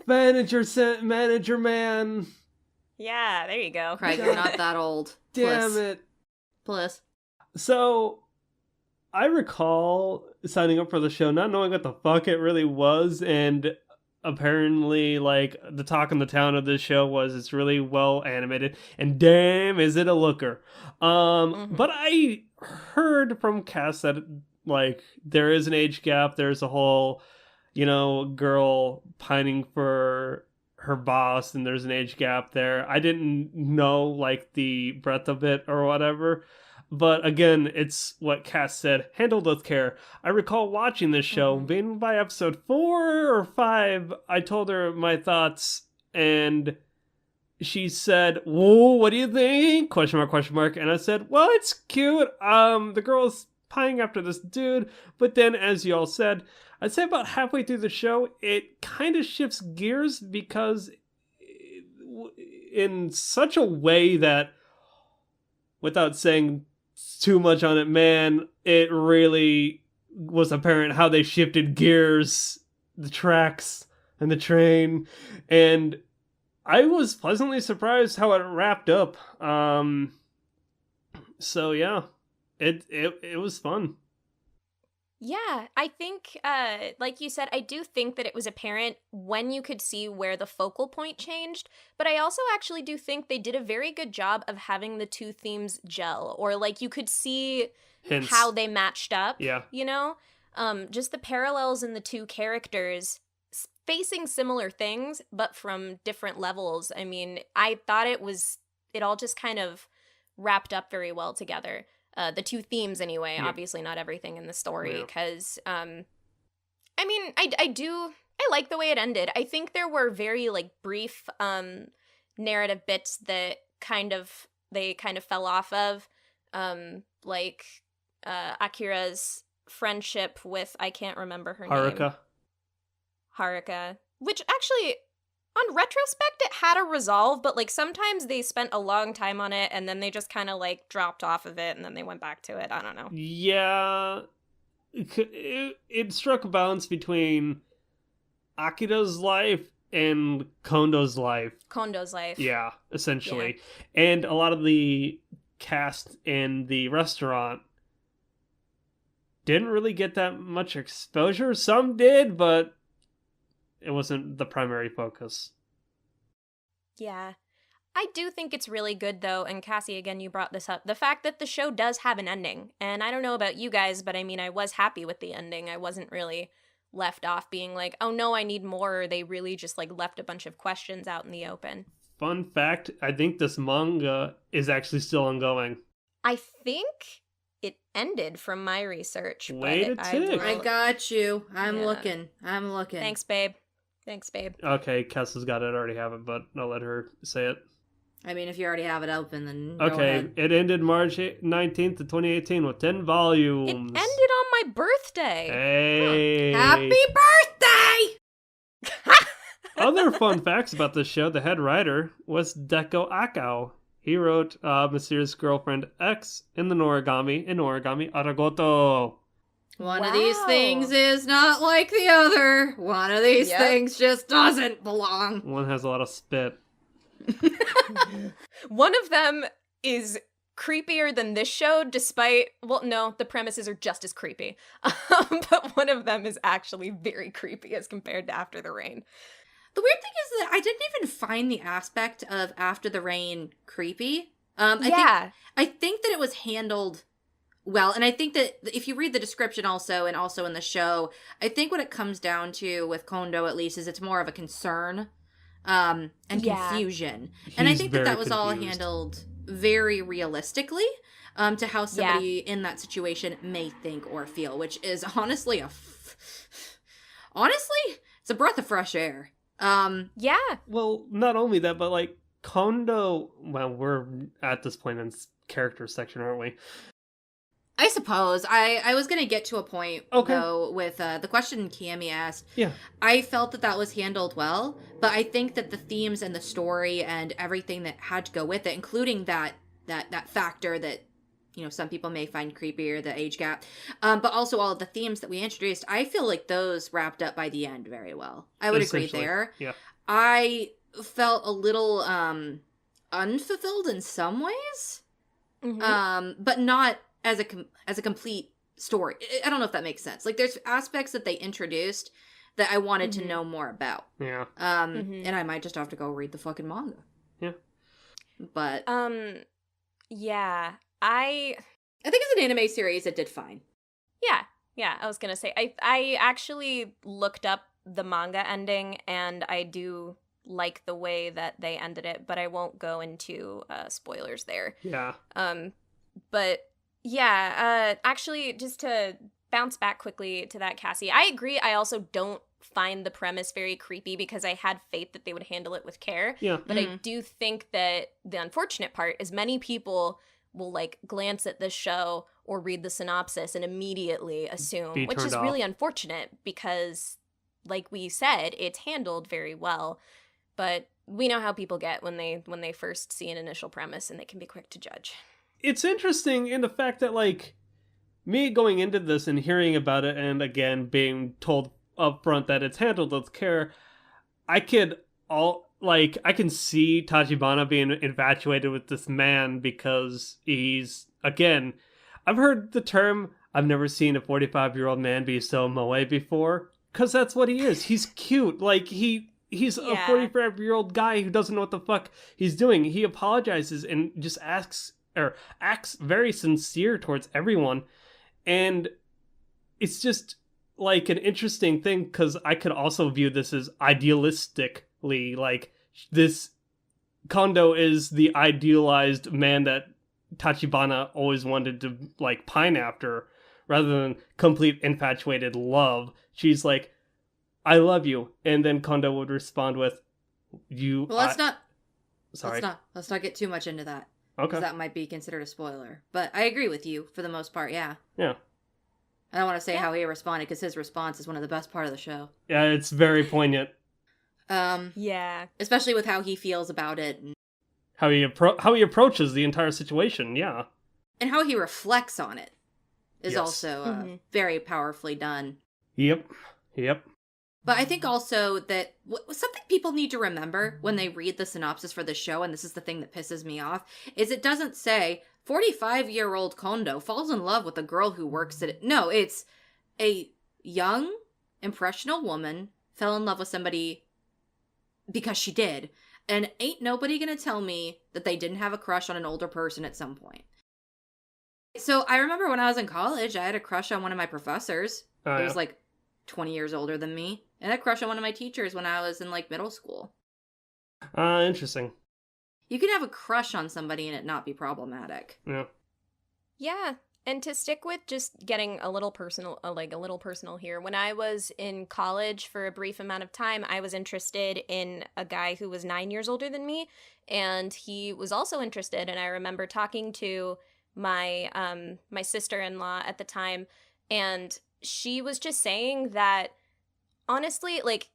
Manager man. Yeah, there you go. Craig, you're not that old. Damn it. Bliss. So, I recall signing up for the show not knowing what the fuck it really was, and apparently, like, the talk in the town of this show was it's really well animated, and damn, is it a looker. But I heard from Cass that, like, there is an age gap, there's a whole, girl pining for her boss, and there's an age gap there. I didn't know, like, the breadth of it or whatever. But again, it's what Cass said, handled with care. I recall watching this show, being by episode 4 or 5, I told her my thoughts, and she said, "Whoa, what do you think?" ? And I said, "Well, it's cute. The girl's pining after this dude." But then, as y'all said, I'd say about halfway through the show, it kind of shifts gears, because in such a way that, without saying too much on it, man, it really was apparent how they shifted gears, the tracks, and the train, and I was pleasantly surprised how it wrapped up. So yeah, it was fun. Yeah, I think, like you said, I do think that it was apparent when you could see where the focal point changed, but I also actually do think they did a very good job of having the two themes gel, or, like, you could see Hints. how they matched up, Yeah. Just the parallels in the two characters facing similar things, but from different levels. I mean, I thought it all just kind of wrapped up very well together. The two themes, anyway. Yeah. Obviously not everything in the story, because, I like the way it ended. I think there were very, like, brief narrative bits that they kind of fell off of, like Akira's friendship with, I can't remember her name. Haruka. Which, actually, on retrospect, it had a resolve, but, like, sometimes they spent a long time on it, and then they just kind of, like, dropped off of it, and then they went back to it. I don't know. Yeah. It struck a balance between Akira's life and Kondo's life. Yeah, essentially. Yeah. And a lot of the cast in the restaurant didn't really get that much exposure. Some did, but it wasn't the primary focus. Yeah. I do think it's really good, though, and Cassie, again, you brought this up, the fact that the show does have an ending. And I don't know about you guys, but I mean, I was happy with the ending. I wasn't really left off being like, oh no, I need more, or they really just, like, left a bunch of questions out in the open. Fun fact, I think this manga is actually still ongoing. I think it ended from my research. Wait a tick. I got you. I'm looking. Thanks, babe. Okay, Kessa's got it. I already have it, but I'll let her say it. I mean, if you already have it open, then okay, go ahead. It ended March 19th of 2018 with 10 volumes. It ended on my birthday. Hey. Happy birthday! Other fun facts about this show, the head writer was Deko Akao. He wrote Mysterious Girlfriend X in Origami Aragoto. One of these Wow. things is not like the other. One of these Yep. things just doesn't belong. One has a lot of spit. One of them is creepier than this show, despite, well, no, the premises are just as creepy. But one of them is actually very creepy as compared to After the Rain. The weird thing is that I didn't even find the aspect of After the Rain creepy. Yeah. I think that it was handled well, and I think that if you read the description also, and also in the show, I think what it comes down to with Kondo, at least, is it's more of a concern and Yeah. confusion. And I He's think that very was all confused. handled very realistically to how somebody in that situation may think or feel, which is honestly honestly, it's a breath of fresh air. Yeah. Well, not only that, but like Kondo. Well, we're at this point in character section, aren't we? I suppose. I was going to get to a point, Okay. though, with the question Kiami asked. Yeah. I felt that was handled well, but I think that the themes and the story and everything that had to go with it, including that factor that, you know, some people may find creepy, or the age gap, but also all of the themes that we introduced, I feel like those wrapped up by the end very well. I would agree Essentially, there. yeah. I felt a little unfulfilled in some ways, Mhm. but not as a complete story. I don't know if that makes sense. Like, there's aspects that they introduced that I wanted to know more about. Yeah. And I might just have to go read the fucking manga. Yeah. But Yeah. I think as an anime series, it did fine. Yeah, I was gonna say, I actually looked up the manga ending, and I do like the way that they ended it, but I won't go into spoilers there. Yeah. But yeah, actually, just to bounce back quickly to that, Cassie, I agree. I also don't find the premise very creepy because I had faith that they would handle it with care. Yeah. But I do think that the unfortunate part is many people will like glance at this show or read the synopsis and immediately assume, Be which turned is really off. unfortunate because, like we said, it's handled very well. But we know how people get when they first see an initial premise, and they can be quick to judge. It's interesting in the fact that, like, me going into this and hearing about it, and again being told up front that it's handled with care, I can see Tachibana being infatuated with this man because he's, again, I've heard the term, I've never seen a 45-year-old man be so moe before, because that's what he is. He's cute. Like, he's a 45-year-old guy who doesn't know what the fuck he's doing. He apologizes and just acts very sincere towards everyone. And it's just like an interesting thing, because I could also view this as idealistically, like, this Kondo is the idealized man that Tachibana always wanted to, like, pine after, rather than complete infatuated love. She's like, I love you. And then Kondo would respond with, you... Well, let's not get too much into that. Okay. Because that might be considered a spoiler. But I agree with you for the most part, yeah. Yeah. I don't want to say how he responded, because his response is one of the best part of the show. Yeah, it's very poignant. Yeah. Especially with how he feels about it. And How he approaches the entire situation, yeah. and how he reflects on it is Yes. also very powerfully done. Yep. But I think also that something people need to remember when they read the synopsis for the show, and this is the thing that pisses me off, is it doesn't say 45-year-old Kondo falls in love with a girl who works at it. No, it's a young, impressionable woman fell in love with somebody because she did. And ain't nobody gonna tell me that they didn't have a crush on an older person at some point. So I remember when I was in college, I had a crush on one of my professors. Oh, Who yeah. was like 20 years older than me. And I had a crush on one of my teachers when I was in like middle school. Interesting. You can have a crush on somebody and it not be problematic. Yeah. Yeah. And to stick with just getting a little personal here, when I was in college for a brief amount of time, I was interested in a guy who was 9 years older than me, and he was also interested. And I remember talking to my my sister-in-law at the time, and she was just saying that, honestly, like,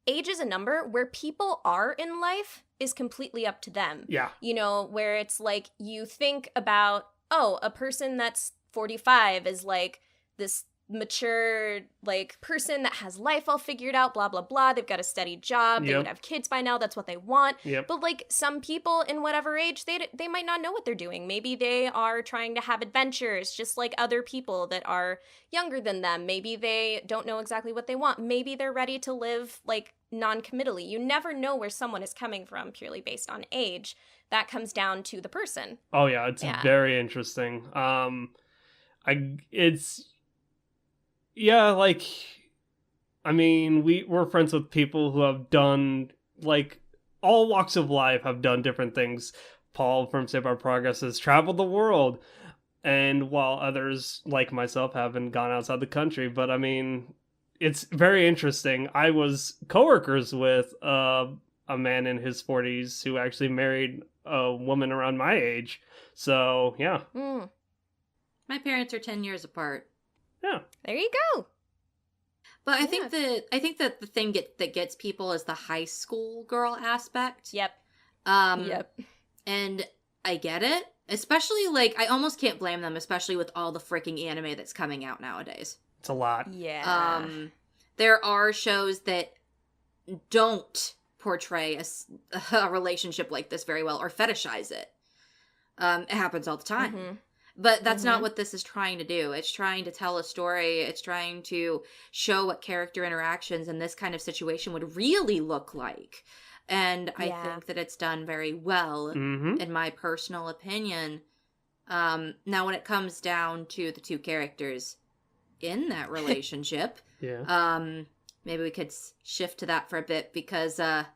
age is a number. Where people are in life is completely up to them. Yeah. You know, where it's like you think about, oh, a person that's 45 is like this mature like person that has life all figured out, blah blah blah. They've got a steady job, they Yep. would have kids by now, that's what they want. Yep. But like some people in whatever age, they might not know what they're doing. Maybe they are trying to have adventures just like other people that are younger than them. Maybe they don't know exactly what they want. Maybe they're ready to live like non-committally. You never know where someone is coming from purely based on age. That comes down to the person. Oh yeah, it's Yeah. very interesting. Yeah, like, I mean, we're friends with people who have done, like, all walks of life have done different things. Paul from Save Our Progress has traveled the world, and while others, like myself, haven't gone outside the country. But, I mean, it's very interesting. I was coworkers with a man in his 40s who actually married a woman around my age. So, yeah. Mm, My parents are 10 years apart. Yeah. there you go. But I Yeah. think that the thing that gets people is the high school girl aspect. Yep. Yep. And I get it. Especially, like, I almost can't blame them, especially with all the freaking anime that's coming out nowadays. It's a lot. Yeah. There are shows that don't portray a relationship like this very well or fetishize it. It happens all the time. Mhm. But that's not what this is trying to do. It's trying to tell a story. It's trying to show what character interactions in this kind of situation would really look like. And I Yeah. think that it's done very well, Mm-hmm. in my personal opinion. Now, when it comes down to the two characters in that relationship, Yeah. maybe we could shift to that for a bit because I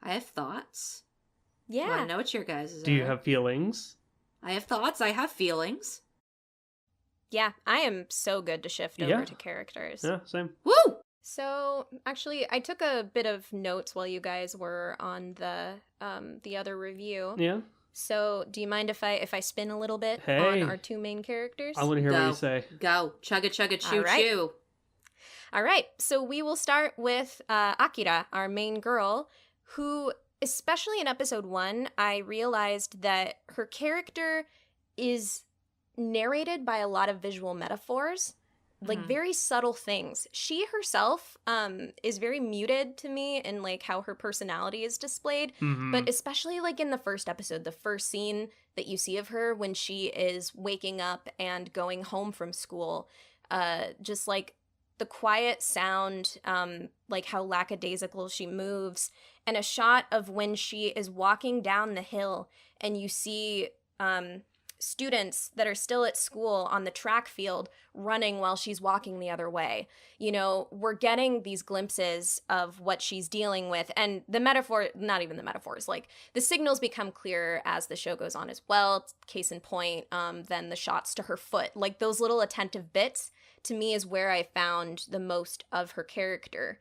have thoughts. I want Yeah. to know what your guys' Do you are. have feelings? I have thoughts. I have feelings. Yeah. I am so good to shift over Yeah. to characters. Yeah, same. Woo! So actually, I took a bit of notes while you guys were on the other review. Yeah. So do you mind if I spin a little bit Hey. on our two main characters? I want to hear what Go. you say. Go. Chugga chugga choo All right. choo. All right, so we will start with Akira, our main girl, who, especially in episode 1, I realized that her character is narrated by a lot of visual metaphors, like Mhm. very subtle things. She herself is very muted to me in like how her personality is displayed, Mm-hmm. but especially like in the first episode, the first scene that you see of her when she is waking up and going home from school, just like the quiet sound, like how lackadaisical she moves, and a shot of when she is walking down the hill and you see students that are still at school on the track field running while she's walking the other way. You know, we're getting these glimpses of what she's dealing with, and the metaphor, not even the metaphors, like the signals become clearer as the show goes on as well. Case in point, then the shots to her foot, like those little attentive bits, to me is where I found the most of her character.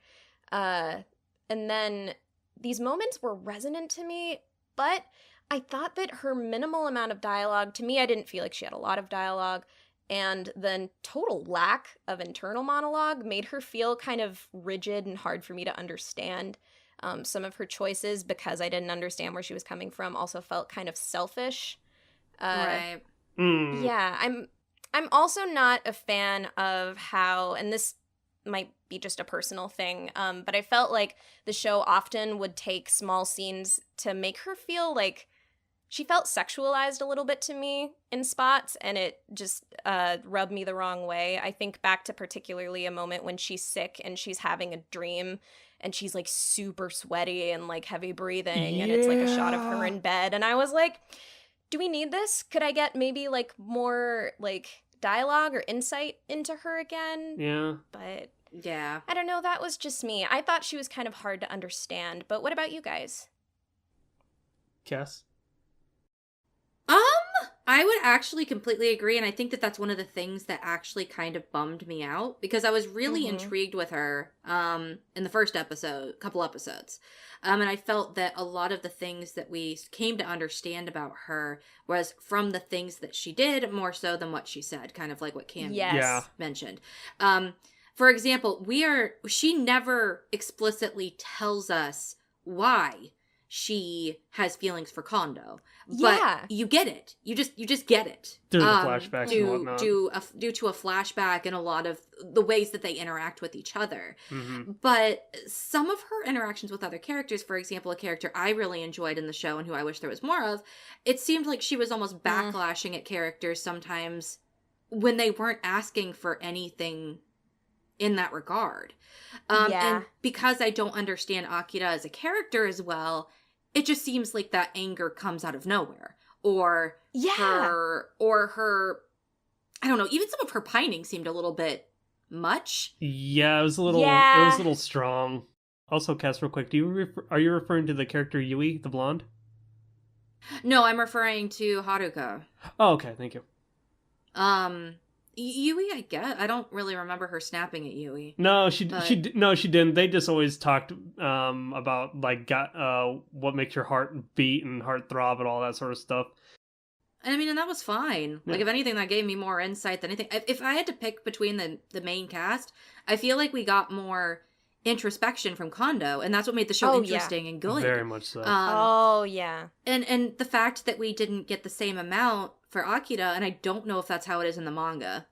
And then these moments were resonant to me, but I thought that her minimal amount of dialogue, to me, I didn't feel like she had a lot of dialogue, and the total lack of internal monologue made her feel kind of rigid and hard for me to understand. Some of her choices, because I didn't understand where she was coming from, also felt kind of selfish. Right. Mm. Yeah, I'm also not a fan of how, and this might be just a personal thing, but I felt like the show often would take small scenes to make her feel like she felt sexualized a little bit to me in spots, and it just rubbed me the wrong way. I think back to particularly a moment when she's sick and she's having a dream and she's like super sweaty and like heavy breathing, and it's like a shot of her in bed, and I was like, do we need this? Could I get maybe like more like dialogue or insight into her again? Yeah. But Yeah. I don't know, that was just me. I thought she was kind of hard to understand, but what about you guys? Cass? I would actually completely agree, and I think that that's one of the things that actually kind of bummed me out, because I was really Mhm. intrigued with her in the first couple episodes. And I felt that a lot of the things that we came to understand about her was from the things that she did more so than what she said, kind of like what Cam Yes. Yeah. mentioned. for example, she never explicitly tells us why she has feelings for Kondo. Yeah. But you get it. You just get it. Through the flashbacks and whatnot. Due to a flashback and a lot of the ways that they interact with each other. Mm-hmm. But some of her interactions with other characters, for example, a character I really enjoyed in the show and who I wish there was more of, it seemed like she was almost backlashing at characters sometimes when they weren't asking for anything in that regard. And because I don't understand Akira as a character as well, it just seems like that anger comes out of nowhere. Or her, I don't know, even some of her pining seemed a little bit much. Yeah, it was a little strong. Also, Cass, real quick, are you referring to the character Yui, the blonde? No, I'm referring to Haruka. Oh, okay, thank you. Yui, I guess. I don't really remember her snapping at Yui. No, she didn't. They just always talked about like what makes your heart beat and heart throb and all that sort of stuff. And I mean, and that was fine. Yeah. Like, if anything, that gave me more insight than anything. If I had to pick between the main cast, I feel like we got more introspection from Kondo, and that's what made the show interesting and good. Very much so. And the fact that we didn't get the same amount for Akira, and I don't know if that's how it is in the manga.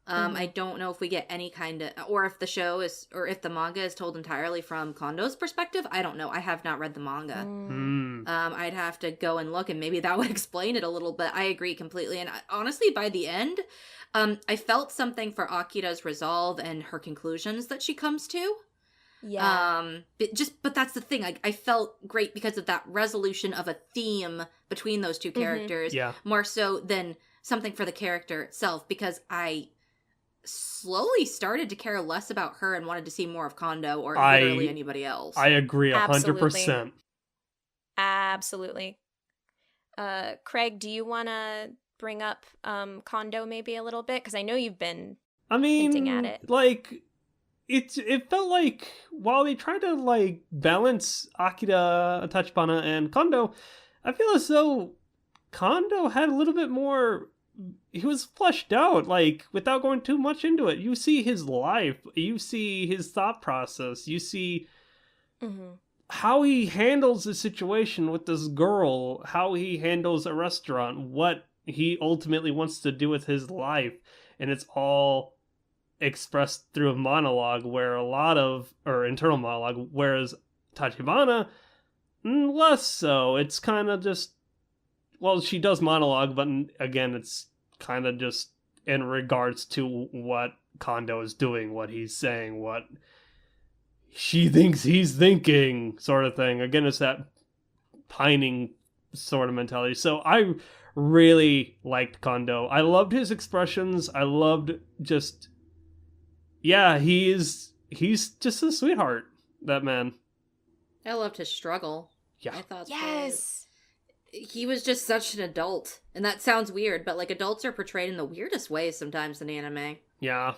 I don't know if we get any kind of, or if the show is, or if the manga is told entirely from Kondo's perspective. I don't know. I have not read the manga. I'd have to go and look, and maybe that would explain it a little bit. I agree completely. And honestly, by the end, I felt something for Akira's resolve and her conclusions that she comes to. Yeah. But that's the thing. I felt great because of that resolution of a theme between those two characters. Yeah. More so than something for the character itself, because I slowly started to care less about her and wanted to see more of Kondo or literally anybody else. I agree 100%. Absolutely. Craig, do you want to bring up Kondo maybe a little bit? Because I know you've been hinting at it. Like, it felt like while they tried to like balance Akira, Tachibana, and Kondo, I feel as though Kondo had a little bit more. He was fleshed out, like, without going too much into it. You see his life, you see his thought process, you see how he handles the situation with this girl, how he handles a restaurant, what he ultimately wants to do with his life, and it's all expressed through a monologue, or internal monologue, whereas Tachibana, less so. It's kind of just, well, she does monologue, but again, it's kind of just in regards to what Kondo is doing, what he's saying, what she thinks he's thinking, sort of thing. Again, it's that pining sort of mentality. So I really liked Kondo. I loved his expressions. I loved just, he's just a sweetheart, that man. I loved his struggle. Yeah. I thought he was just such an adult. And that sounds weird, but like adults are portrayed in the weirdest ways sometimes in anime. Yeah.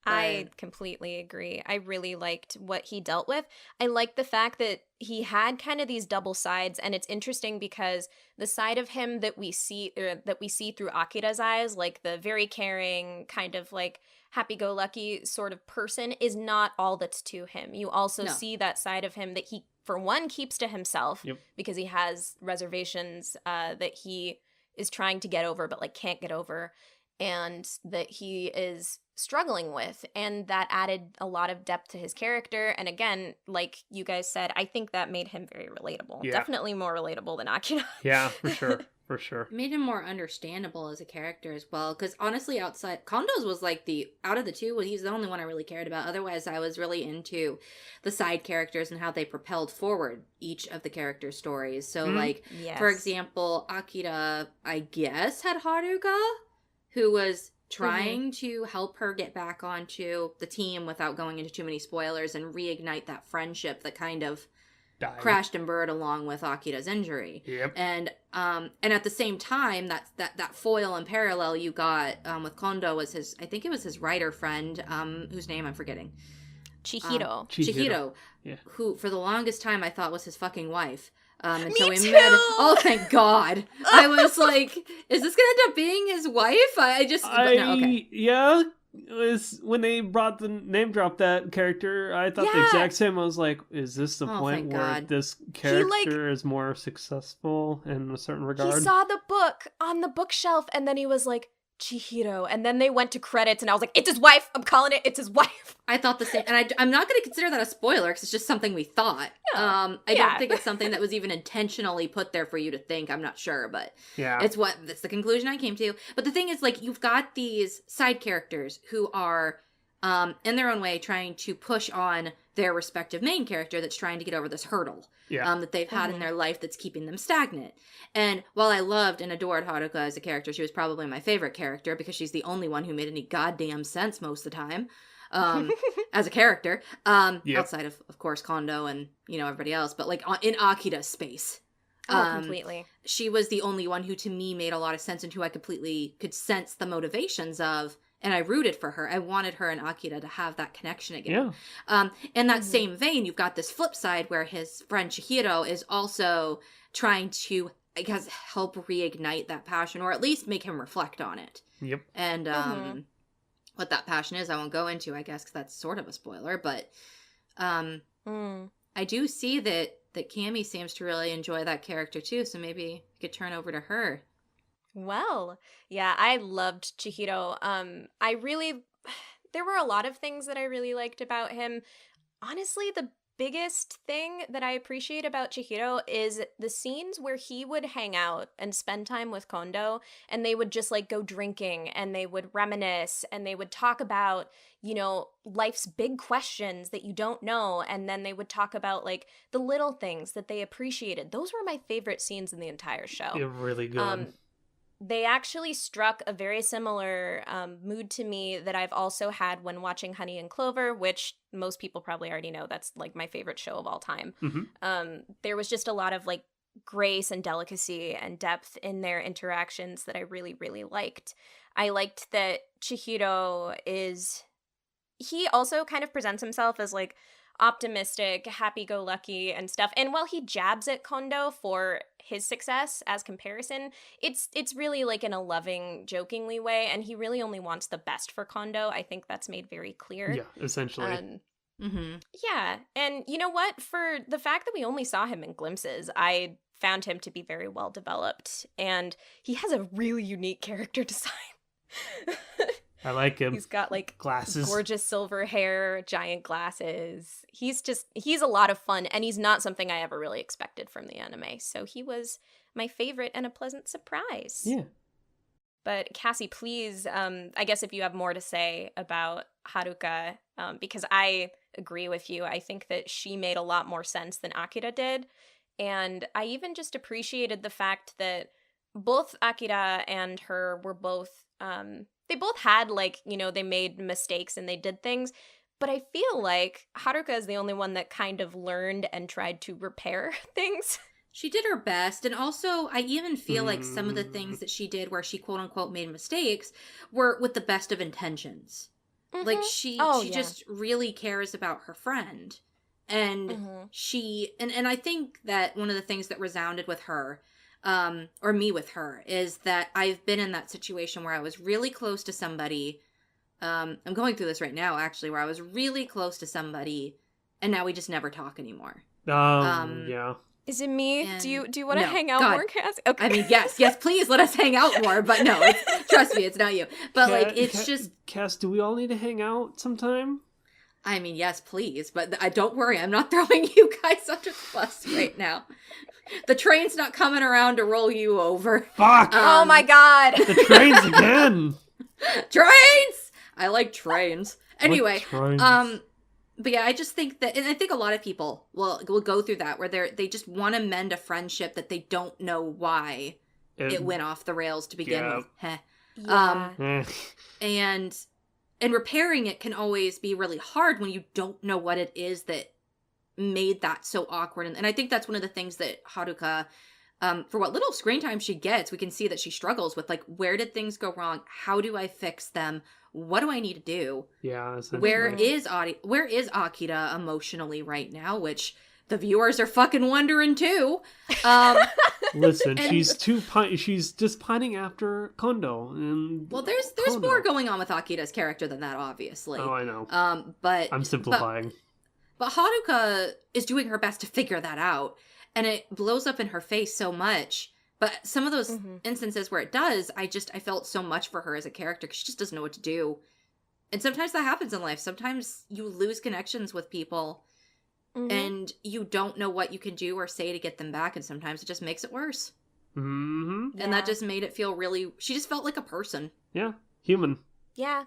I completely agree. I really liked what he dealt with. I like the fact that he had kind of these double sides, and it's interesting because the side of him that we see through Akira's eyes, like the very caring, kind of like happy-go-lucky sort of person, is not all that's to him. You also see that side of him that he, for one, keeps to himself because he has reservations that he is trying to get over but like can't get over, and that he is struggling with, and that added a lot of depth to his character. And again, like you guys said, I think that made him very relatable. Definitely more relatable than Akira. Yeah, for sure. For sure. Made him more understandable as a character as well. Because honestly, Kondo's was like out of the two, he's the only one I really cared about. Otherwise, I was really into the side characters and how they propelled forward each of the characters' stories. So for example, Akira, I guess, had Haruka, who was trying to help her get back onto the team without going into too many spoilers and reignite that friendship that kind of crashed and burned along with Akira's injury. Yep. And at the same time, that foil and parallel you got with Kondo was I think it was his writer friend, whose name I'm forgetting. Chihiro. Chihiro. Yeah. Who for the longest time I thought was his fucking wife. Me so we too! met. Oh, thank God! I was like, "Is this gonna end up being his wife?" Yeah. when they brought the name drop that character, I thought the Yeah. exact same. I was like, is this the Oh, point thank where God. this character is more successful in a certain regard? He saw the book on the bookshelf, and then he was like, Chihiro. And then they went to credits, and I was like, it's his wife. I'm calling it. It's his wife. I thought the same, and I'm not going to consider that a spoiler because it's just something we thought. Yeah. I Yeah. don't think it's something that was even intentionally put there for you to think. I'm not sure, but Yeah. that's the conclusion I came to. But the thing is, like, you've got these side characters who are, in their own way, trying to push on their respective main character that's trying to get over this hurdle that they've had in their life that's keeping them stagnant. And while I loved and adored Haruka as a character, she was probably my favorite character because she's the only one who made any goddamn sense most of the time as a character. Outside of course, Kondo and, everybody else. But, like, in Akira's space. Completely. She was the only one who, to me, made a lot of sense and who I completely could sense the motivations of. And I rooted for her. I wanted her and Akira to have that connection again. Yeah. In that same vein, you've got this flip side where his friend Chihiro is also trying to, I guess, help reignite that passion, or at least make him reflect on it. Yep. And what that passion is, I won't go into, I guess, because that's sort of a spoiler. But I do see that Cammy seems to really enjoy that character too. So maybe we could turn over to her. Well, yeah, I loved Chihiro. There were a lot of things that I really liked about him. Honestly, the biggest thing that I appreciate about Chihiro is the scenes where he would hang out and spend time with Kondo, and they would just, like, go drinking, and they would reminisce, and they would talk about, life's big questions that you don't know, and then they would talk about, like, the little things that they appreciated. Those were my favorite scenes in the entire show. Yeah, really good. They actually struck a very similar mood to me that I've also had when watching Honey and Clover, which most people probably already know that's, like, my favorite show of all time. There was just a lot of, like, grace and delicacy and depth in their interactions that I really, really liked. I liked that Chihiro he also kind of presents himself as, like, optimistic, happy-go-lucky and stuff. And while he jabs at Kondo for his success as comparison, it's really, like, in a loving, jokingly way, and he really only wants the best for Kondo. I think that's made very clear. Yeah, essentially. Yeah, and you know what? For the fact that we only saw him in glimpses, I found him to be very well developed, and he has a really unique character design. I like him. He's got, like, glasses, gorgeous silver hair, giant glasses. He's a lot of fun, and he's not something I ever really expected from the anime. So he was my favorite and a pleasant surprise. Yeah. But Cassie, please, I guess if you have more to say about Haruka, because I agree with you. I think that she made a lot more sense than Akira did. And I even just appreciated the fact that both Akira and her were both, they both had, like, they made mistakes and they did things. But I feel like Haruka is the only one that kind of learned and tried to repair things. She did her best, and also I even feel like some of the things that she did where she quote-unquote made mistakes were with the best of intentions. Like, she just really cares about her friend. And and I think that one of the things that resounded with her, or me with her, is that I've been in that situation where I was really close to somebody. I'm going through this right now, actually, where I was really close to somebody, and now we just never talk anymore. Yeah. Is it me? Do you want to no, hang out God. more, Cassie? Okay. I mean, yes, please let us hang out more, but no, trust me, it's not you. But, like, it's just... Cass, do we all need to hang out sometime? I mean, yes, please, but don't worry, I'm not throwing you guys under the bus right now. The train's not coming around to roll you over. Fuck! Oh my God! The trains again! Trains! I like trains. Anyway, trains. but yeah, I just think that, and I think a lot of people will go through that, where they just want to mend a friendship that they don't know why it went off the rails to begin with. Heh. Yeah. And repairing it can always be really hard when you don't know what it is that made that so awkward. And I think that's one of the things that Haruka, for what little screen time she gets, we can see that she struggles with, like, where did things go wrong? How do I fix them? What do I need to do? Yeah. Where is Akira emotionally right now? Which the viewers are fucking wondering too. Listen, And- she's just pining after Kondo. And Well, there's Kondo. more going on with Akira's character than that, obviously. Oh, I know. But I'm simplifying. But Haruka is doing her best to figure that out, and it blows up in her face so much. But some of those instances where it does, I felt so much for her as a character, because she just doesn't know what to do. And sometimes that happens in life. Sometimes you lose connections with people, and you don't know what you can do or say to get them back, and sometimes it just makes it worse. Mm-hmm. And that just made it feel really... She just felt like a person. Yeah, human. Yeah.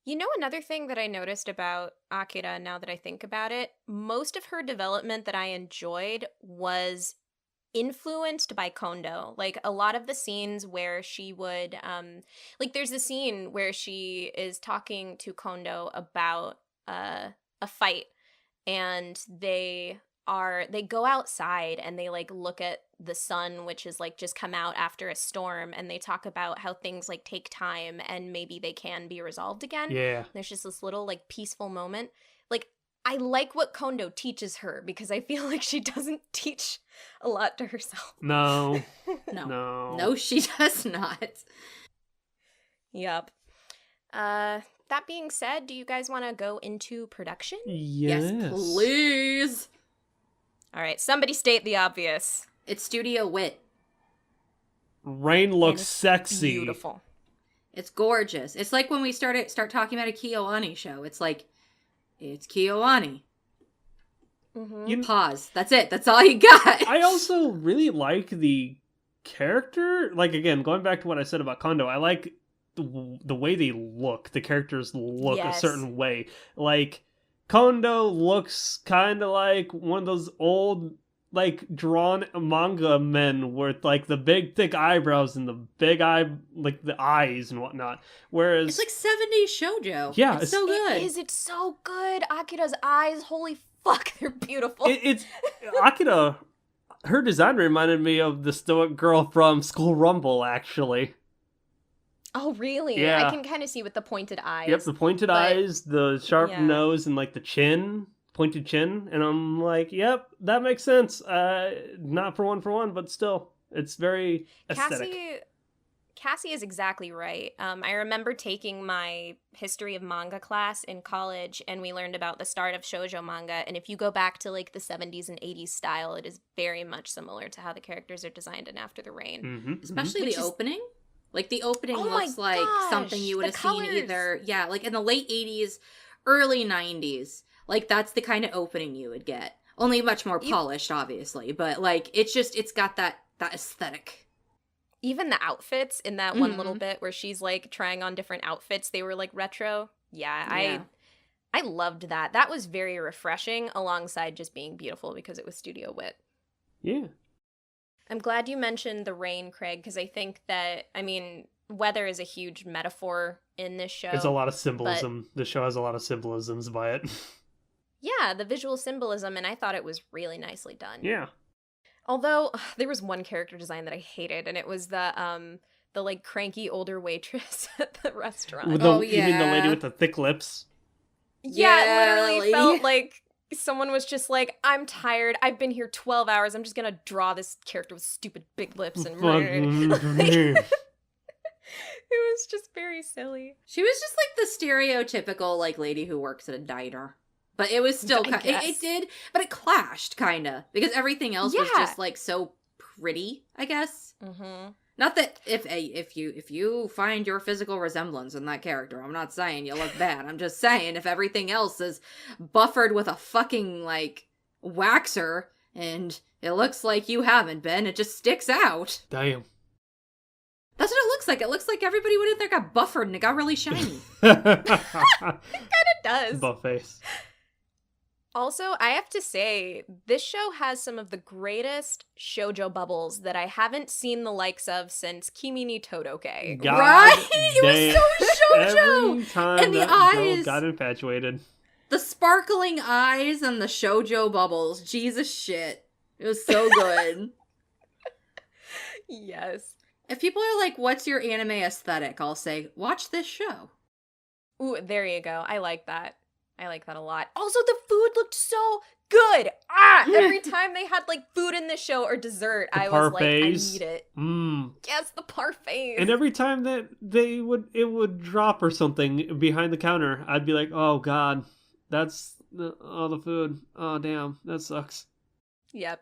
You know, another thing that I noticed about Akira, now that I think about it, most of her development that I enjoyed was influenced by Kondo. Like, a lot of the scenes where she would, like, there's a scene where she is talking to Kondo about a fight, and they go outside and they, like, look at the sun, which is, like, just come out after a storm, and they talk about how things, like, take time and maybe they can be resolved again. Yeah. There's just this little, like, peaceful moment. Like, I like what Kondo teaches her, because I feel like she doesn't teach a lot to herself. No. No. No. No, she does not. Yep. That being said, do you guys want to go into production? Yes. Yes, please. All right, somebody state the obvious. It's Studio Wit. Rain And looks it's sexy. Beautiful. It's gorgeous. It's like when we start talking about a Kyoani show. It's like, it's Kyoani. Mm-hmm. Pause. That's it. That's all you got. I also really like the character. Like, again, going back to what I said about Kondo, I like the way they look. The characters look Yes. a certain way. Like, Kondo looks kind of like one of those old, like, drawn manga men with, like, the big, thick eyebrows and the big like, the eyes and whatnot. Whereas... It's like 70s shoujo. Yeah, It's so good. It's so good. Akira's eyes, holy fuck, they're beautiful. It's Akira. Her design reminded me of the stoic girl from School Rumble, actually. Oh, really? Yeah. I can kind of see with the pointed eyes. Yep, the pointed But- eyes, the sharp yeah. nose, and like the pointed chin, and I'm like, yep, that makes sense. Not for one, but still, it's very aesthetic. Cassie is exactly right. I remember taking my history of manga class in college, and we learned about the start of shoujo manga. And if you go back to like the 70s and 80s style, it is very much similar to how the characters are designed in After the Rain. Mm-hmm, Especially Which the is- opening. Like, the opening Oh my looks like gosh, something you would the have seen colors. either, like in the late 80s, early 90s. Like, that's the kind of opening you would get. Only much more polished, obviously. But, like, it's got that aesthetic. Even the outfits in that one little Mhm. bit where she's like trying on different outfits, they were like retro. Yeah, Yeah. I loved that. That was very refreshing alongside just being beautiful because it was Studio Wit. Yeah. I'm glad you mentioned the rain, Craig, because I think that, I mean, weather is a huge metaphor in this show. It's a lot of symbolism. The show has a lot of symbolisms by it. Yeah, the visual symbolism, and I thought it was really nicely done. Yeah. Although, there was one character design that I hated, and it was the like cranky older waitress at the restaurant. With Oh, you mean the lady yeah. with the thick lips? Yeah, it Yeah, literally like- felt like someone was just like, I'm tired. I've been here 12 hours. I'm just gonna draw this character with stupid big lips and Fuck. it was just very silly. She was just like the stereotypical, like, lady who works at a diner. But it was still I it guess. did, but it clashed, kind of. Because everything else was Yeah. just, like, so pretty, I guess. Mm-hmm. Not that if you find your physical resemblance in that character, I'm not saying you look bad. I'm just saying if everything else is buffered with a fucking, like, waxer and it looks like you haven't been, it just sticks out. Damn. That's what it looks like. It looks like everybody went in there, got buffered, and it got really shiny. It does. Buff face. Also, I have to say, this show has some of the greatest shoujo bubbles that I haven't seen the likes of since Kimi ni Todoke. God Right? It was so shoujo! Every time And the that girl eyes. got infatuated. The sparkling eyes and the shoujo bubbles. Jesus shit. It was so good. Yes. If people are like, what's your anime aesthetic? I'll say, watch this show. Ooh, there you go. I like that. I like that a lot. Also, the food looked so good. Every time they had like food in the show or dessert, I was like, I need it. Yes, the parfaits. And every time that it would drop or something behind the counter, I'd be like, oh god, that's all the food. Oh damn, that sucks. Yep.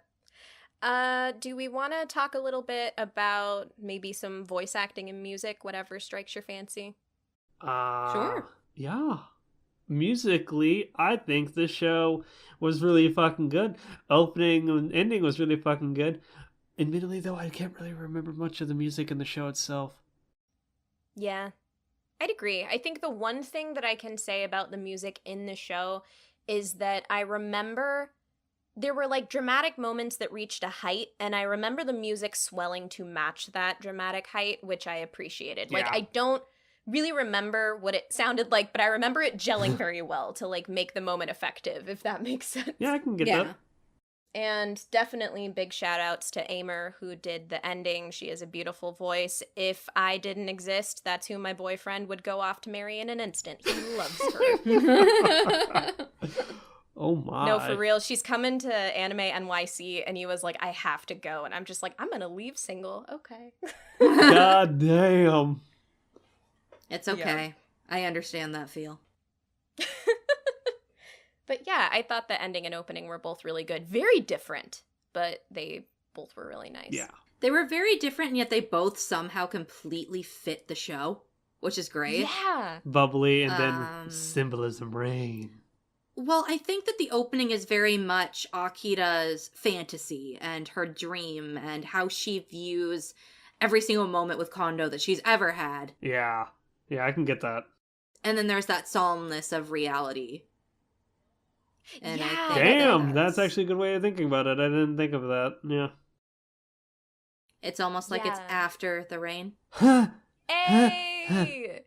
Do we want to talk a little bit about maybe some voice acting and music, whatever strikes your fancy? Sure. Yeah. Musically, I think the show was really fucking good. Opening and ending was really fucking good. Admittedly, though, I can't really remember much of the music in the show itself. Yeah, I'd agree. I think the one thing that I can say about the music in the show is that I remember there were like dramatic moments that reached a height, and I remember the music swelling to match that dramatic height, which I appreciated. Yeah. Like, I don't really remember what it sounded like, but I remember it gelling very well to like make the moment effective, if that makes sense. Yeah, I can get that. And definitely big shout outs to Amer, who did the ending. She has a beautiful voice. If I didn't exist, that's who my boyfriend would go off to marry in an instant. He loves her. Oh my. No, for real. She's coming to Anime NYC, and he was like, I have to go. And I'm just like, I'm going to leave single. Okay. God damn. It's okay. Yeah. I understand that feel. But yeah, I thought the ending and opening were both really good. Very different, but they both were really nice. Yeah. They were very different, and yet they both somehow completely fit the show, which is great. Yeah. Bubbly, and then symbolism reign. Well, I think that the opening is very much Akira's fantasy and her dream and how she views every single moment with Kondo that she's ever had. Yeah. Yeah, I can get that. And then there's that solemnness of reality. And yeah. Damn, that's actually a good way of thinking about it. I didn't think of that. Yeah. It's almost like it's after the rain. Hey!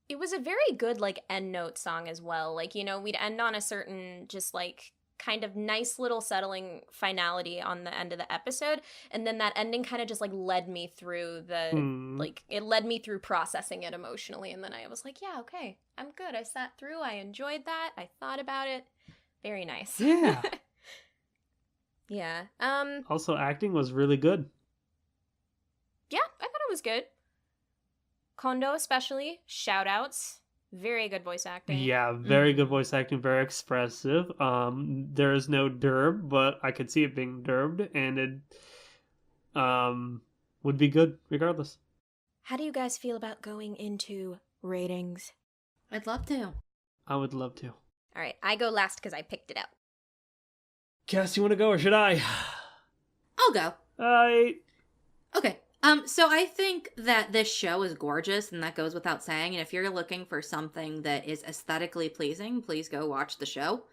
It was a very good, like, end note song as well. Like, you know, we'd end on a certain, just, like, kind of nice little settling finality on the end of the episode. And then that ending kind of just, like, led me through it led me through processing it emotionally. And then I was like, yeah, okay, I'm good. I sat through. I enjoyed that. I thought about it. Very nice. Yeah. Yeah. Also, acting was really good. Yeah, I thought it was good. Kondo especially, shout outs. Very good voice acting. Yeah, very good voice acting, very expressive. There is no derb, but I could see it being durbed, and it would be good regardless. How do you guys feel about going into ratings? I'd love to. I would love to. All right, I go last because I picked it out. Cass, you want to go or should I? I'll go. Okay. So I think that this show is gorgeous, and that goes without saying. And if you're looking for something that is aesthetically pleasing, please go watch the show.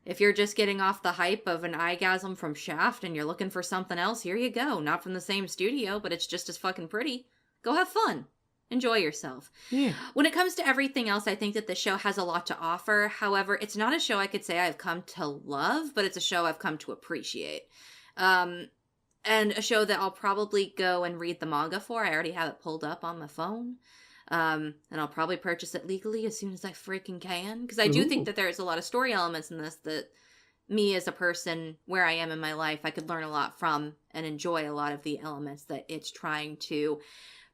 If you're just getting off the hype of an eyegasm from Shaft and you're looking for something else, here you go. Not from the same studio, but it's just as fucking pretty. Go have fun. Enjoy yourself. Yeah. When it comes to everything else, I think that the show has a lot to offer. However, it's not a show I could say I've come to love, but it's a show I've come to appreciate. And a show that I'll probably go and read the manga for. I already have it pulled up on my phone. And I'll probably purchase it legally as soon as I freaking can. Because I do think that there's a lot of story elements in this that me as a person, where I am in my life, I could learn a lot from and enjoy a lot of the elements that it's trying to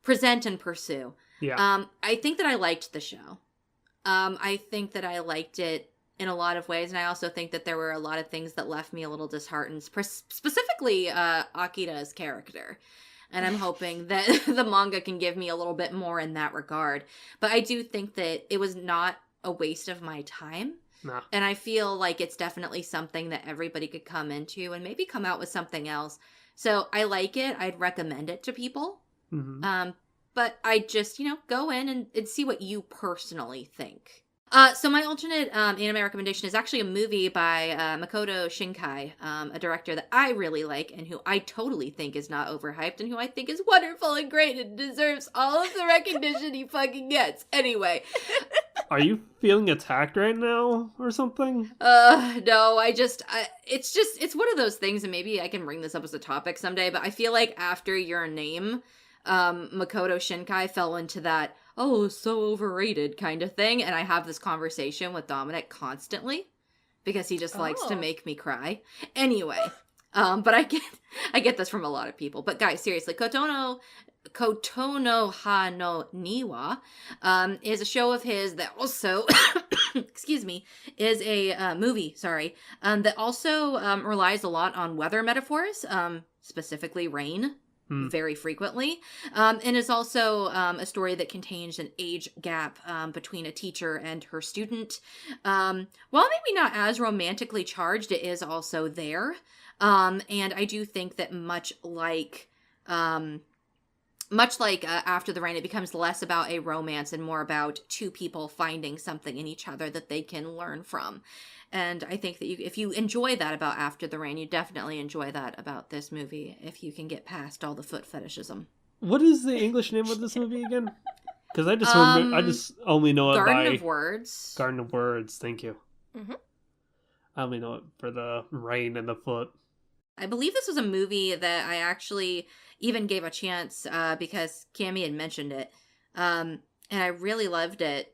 present and pursue. Yeah. I think that I liked the show. I think that I liked it in a lot of ways, and I also think that there were a lot of things that left me a little disheartened, specifically Akira's character. And I'm hoping that the manga can give me a little bit more in that regard. But I do think that it was not a waste of my time. Nah. And I feel like it's definitely something that everybody could come into and maybe come out with something else. So I like it. I'd recommend it to people. Mm-hmm. But I just, go in and see what you personally think. So my alternate anime recommendation is actually a movie by Makoto Shinkai, a director that I really like and who I totally think is not overhyped and who I think is wonderful and great and deserves all of the recognition he fucking gets. Anyway. Are you feeling attacked right now or something? No, it's one of those things, and maybe I can bring this up as a topic someday, but I feel like after Your Name, Makoto Shinkai fell into that, so overrated kind of thing, and I have this conversation with Dominic constantly because he just likes to Oh. make me cry. Anyway, but I get this from a lot of people. But guys, seriously, Kotonoha no Niwa is a show of his that also, excuse me, is a movie, sorry, that also relies a lot on weather metaphors, specifically rain, very frequently, and is also a story that contains an age gap between a teacher and her student. While maybe not as romantically charged, it is also there. And I do think that much like After the Rain, it becomes less about a romance and more about two people finding something in each other that they can learn from. And I think that if you enjoy that about After the Rain, you definitely enjoy that about this movie, if you can get past all the foot fetishism. What is the English name of this movie again? Because I just only know it by Garden of Words. Garden of Words. Thank you. Mm-hmm. I only know it for the rain and the foot. I believe this was a movie that I actually even gave a chance because Cammie had mentioned it, and I really loved it.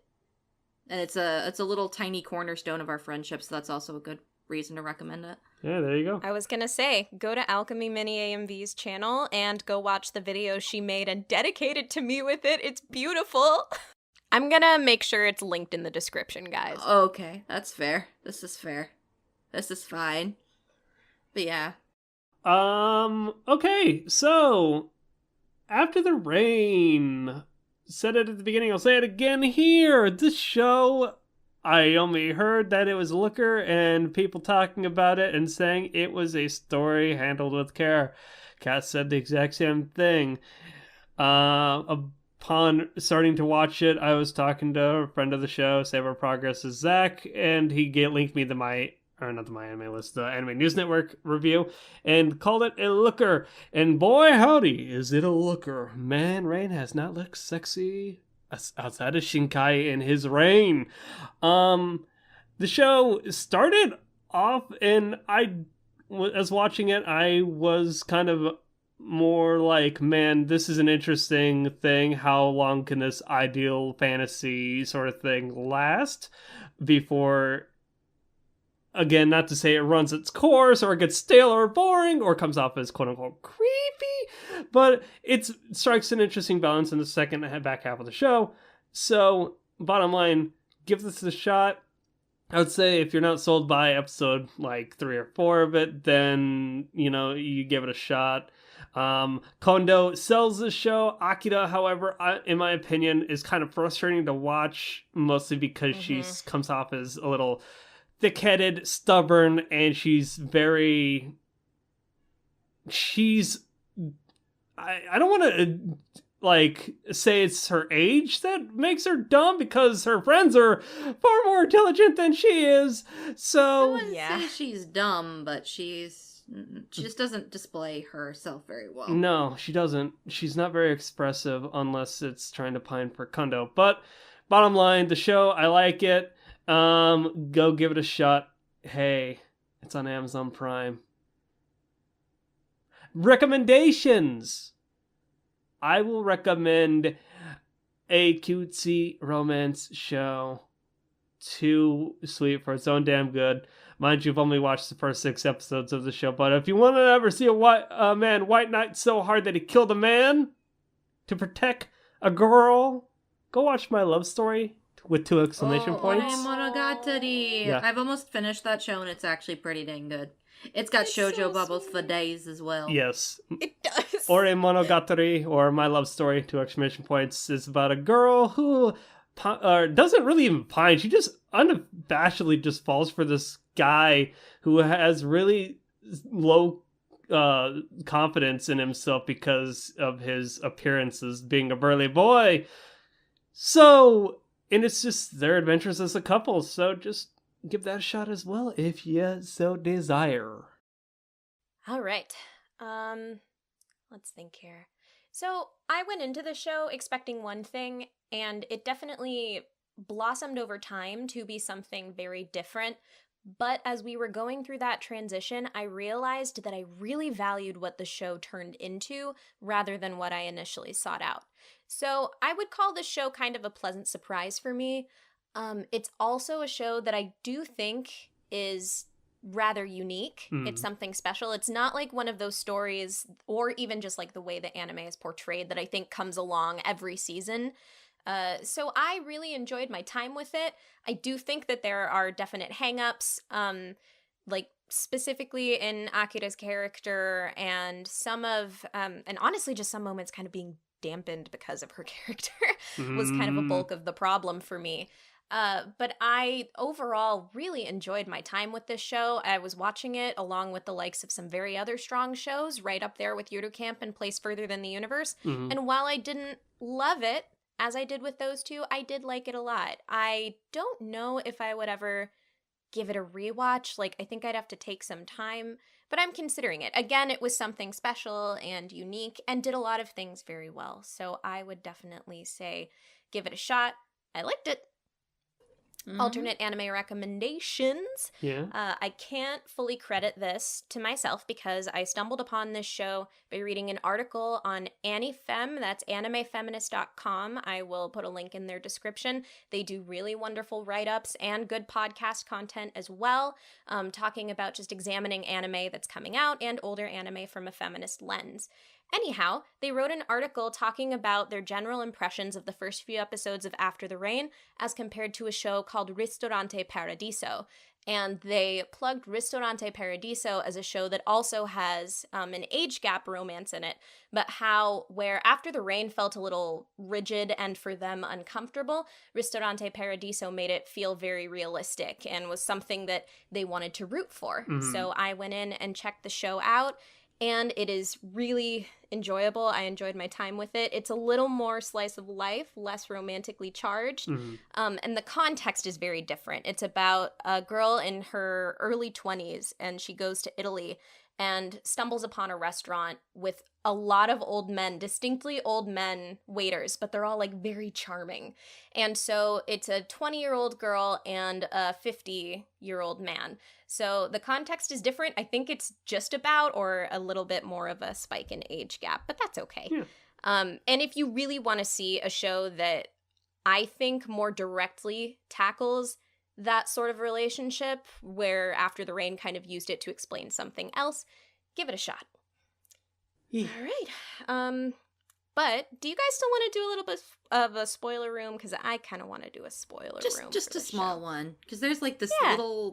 And it's a little tiny cornerstone of our friendship, so that's also a good reason to recommend it. Yeah, there you go. I was gonna say, go to Alchemy Mini AMV's channel and go watch the video she made and dedicated to me with it. It's beautiful. I'm gonna make sure it's linked in the description, guys. Okay, that's fair. This is fair. This is fine. But yeah. Okay, so After the Rain. Said it at the beginning, I'll say it again here. This show, I only heard that it was a looker and people talking about it and saying it was a story handled with care. Kat said the exact same thing. Upon starting to watch it, I was talking to a friend of the show, Save Our Progress, is Zach, and he linked me to the Anime News Network review, and called it a looker. And boy, howdy, is it a looker. Man, Rain has not looked sexy outside of Shinkai in his reign. The show started off, and as watching it, I was kind of more like, man, this is an interesting thing. How long can this ideal fantasy sort of thing last before... Again, not to say it runs its course or it gets stale or boring or comes off as quote-unquote creepy, but it strikes an interesting balance in the back half of the show. So, bottom line, give this a shot. I would say if you're not sold by episode 3 or 4 of it, then, you give it a shot. Kondo sells this show. Akira, however, in my opinion, is kind of frustrating to watch, mostly because she comes off as a little... thick-headed, stubborn, and she's very... I don't want to, say it's her age that makes her dumb, because her friends are far more intelligent than she is, so... I wouldn't say she's dumb, but she just doesn't display herself very well. No, she doesn't. She's not very expressive, unless it's trying to pine for Kondo. But, bottom line, the show, I like it. Go give it a shot. Hey, it's on Amazon Prime. Recommendations. I will recommend a cutesy romance show. Too sweet for its own damn good. Mind you, I've only watched the first 6 episodes of the show, but if you want to ever see a man white knight so hard that he killed a man to protect a girl, go watch My Love Story. With 2 exclamation points. Monogatari. Yeah. I've almost finished that show, and it's actually pretty dang good. It's got shoujo so bubbles for days as well. Yes. It does. Or a Monogatari, or My Love Story, 2 exclamation points, is about a girl who doesn't really even pine. She just unabashedly just falls for this guy who has really low confidence in himself because of his appearance as being a burly boy. So... And it's just their adventures as a couple, so just give that a shot as well if you so desire. All right. Let's think here. So I went into the show expecting one thing, and it definitely blossomed over time to be something very different. But as we were going through that transition, I realized that I really valued what the show turned into rather than what I initially sought out. So I would call this show kind of a pleasant surprise for me. It's also a show that I do think is rather unique. It's something special. It's not like one of those stories, or even just like the way the anime is portrayed, that I think comes along every season. So I really enjoyed my time with it. I do think that there are definite hangups, like specifically in Akira's character, and some of, and honestly just some moments kind of being dampened because of her character was kind of a bulk of the problem for me. But I overall really enjoyed my time with this show. I was watching it along with the likes of some very other strong shows, right up there with Yuru Camp and Place Further Than the Universe. And while I didn't love it, as I did with those two, I did like it a lot. I don't know if I would ever give it a rewatch. Like, I think I'd have to take some time, but I'm considering it. Again, it was something special and unique and did a lot of things very well. So I would definitely say give it a shot. I liked it. Alternate anime recommendations. Yeah. I can't fully credit this to myself because I stumbled upon this show by reading an article on AniFem. That's animefeminist.com. I will put a link in their description. They do really wonderful write-ups and good podcast content as well, talking about just examining anime that's coming out and older anime from a feminist lens. Anyhow, they wrote an article talking about their general impressions of the first few episodes of After the Rain as compared to a show called Ristorante Paradiso. And they plugged Ristorante Paradiso as a show that also has an age gap romance in it, but where After the Rain felt a little rigid and for them uncomfortable, Ristorante Paradiso made it feel very realistic and was something that they wanted to root for. So I went in and checked the show out, and it is really enjoyable. I enjoyed my time with it. It's a little more slice of life, less romantically charged. And the context is very different. It's about a girl in her early 20s, and she goes to Italy and stumbles upon a restaurant with a lot of old men, distinctly old men waiters, but they're all like very charming. And so it's a 20-year-old girl and a 50-year-old man. So the context is different. I think it's just about, or a little bit more of a spike in age gap, but that's okay. Yeah. And if you really want to see a show that I think more directly tackles that sort of relationship, where After the Rain kind of used it to explain something else, give it a shot. Yeah. All right. But do you guys still want to do a little bit of a spoiler room? Because I kind of want to do a spoiler room. Just for a this small show. one. Because there's like this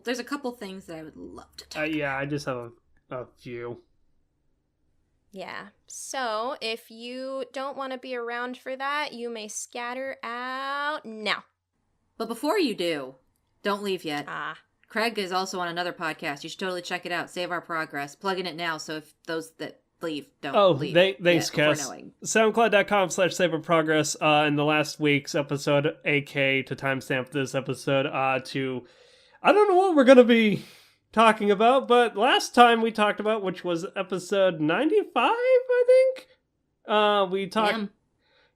there's a couple things that I would love to talk about. Yeah, I just have a few. Yeah. So if you don't want to be around for that, you may scatter out now. But before you do, don't leave yet. Ah. Craig is also on another podcast. You should totally check it out. Save Our Progress. Plug in it now, so if those that leave don't leave. Thanks, before Cass. knowing. SoundCloud.com/SaveOurProgress. In the last week's episode, AK to timestamp this episode, I don't know what we're going to be talking about, but last time we talked about, which was episode 95, I think, we talked... Damn.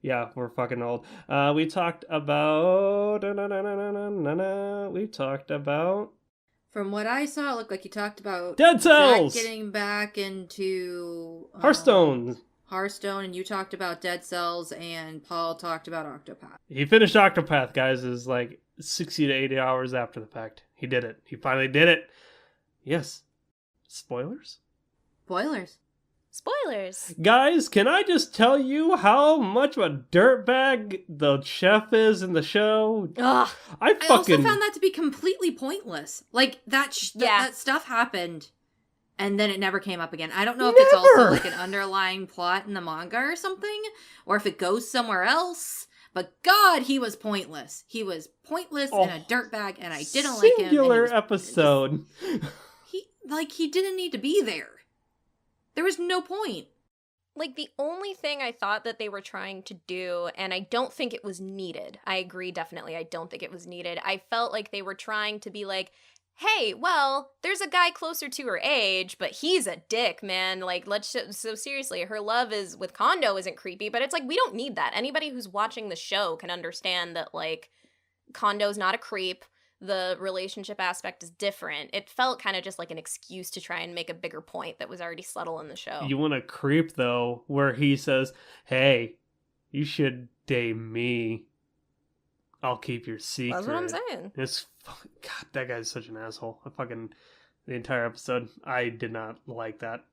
Yeah, we're fucking old. We talked about... We talked about... From what I saw, it looked like you talked about Dead Cells! Zach getting back into Hearthstone! Hearthstone, and you talked about Dead Cells, and Paul talked about Octopath. He finished Octopath, guys, is like 60 to 80 hours after the fact. He did it. He finally did it. Yes. Spoilers? Spoilers. Guys, can I just tell you how much of a dirtbag the chef is in the show? Ugh. I also found that to be completely pointless. Like, that stuff happened, and then it never came up again. I don't know if it's also like an underlying plot in the manga or something, or if it goes somewhere else. But God, he was pointless. He was pointless and a dirtbag, and I didn't like him. Singular episode. He didn't need to be there. There was no point. Like, the only thing I thought that they were trying to do, and I don't think it was needed. I agree, definitely. I don't think it was needed. I felt like they were trying to be like, hey, well, there's a guy closer to her age, but he's a dick, man. Like, so seriously, her love is with Kondo isn't creepy, but it's like, we don't need that. Anybody who's watching the show can understand that, like, Kondo's not a creep. The relationship aspect is different. It felt kind of just like an excuse to try and make a bigger point that was already subtle in the show. You want a creep, though, where he says, hey, you should date me. I'll keep your secret. That's what I'm saying. God, that guy's such an asshole. The entire episode, I did not like that.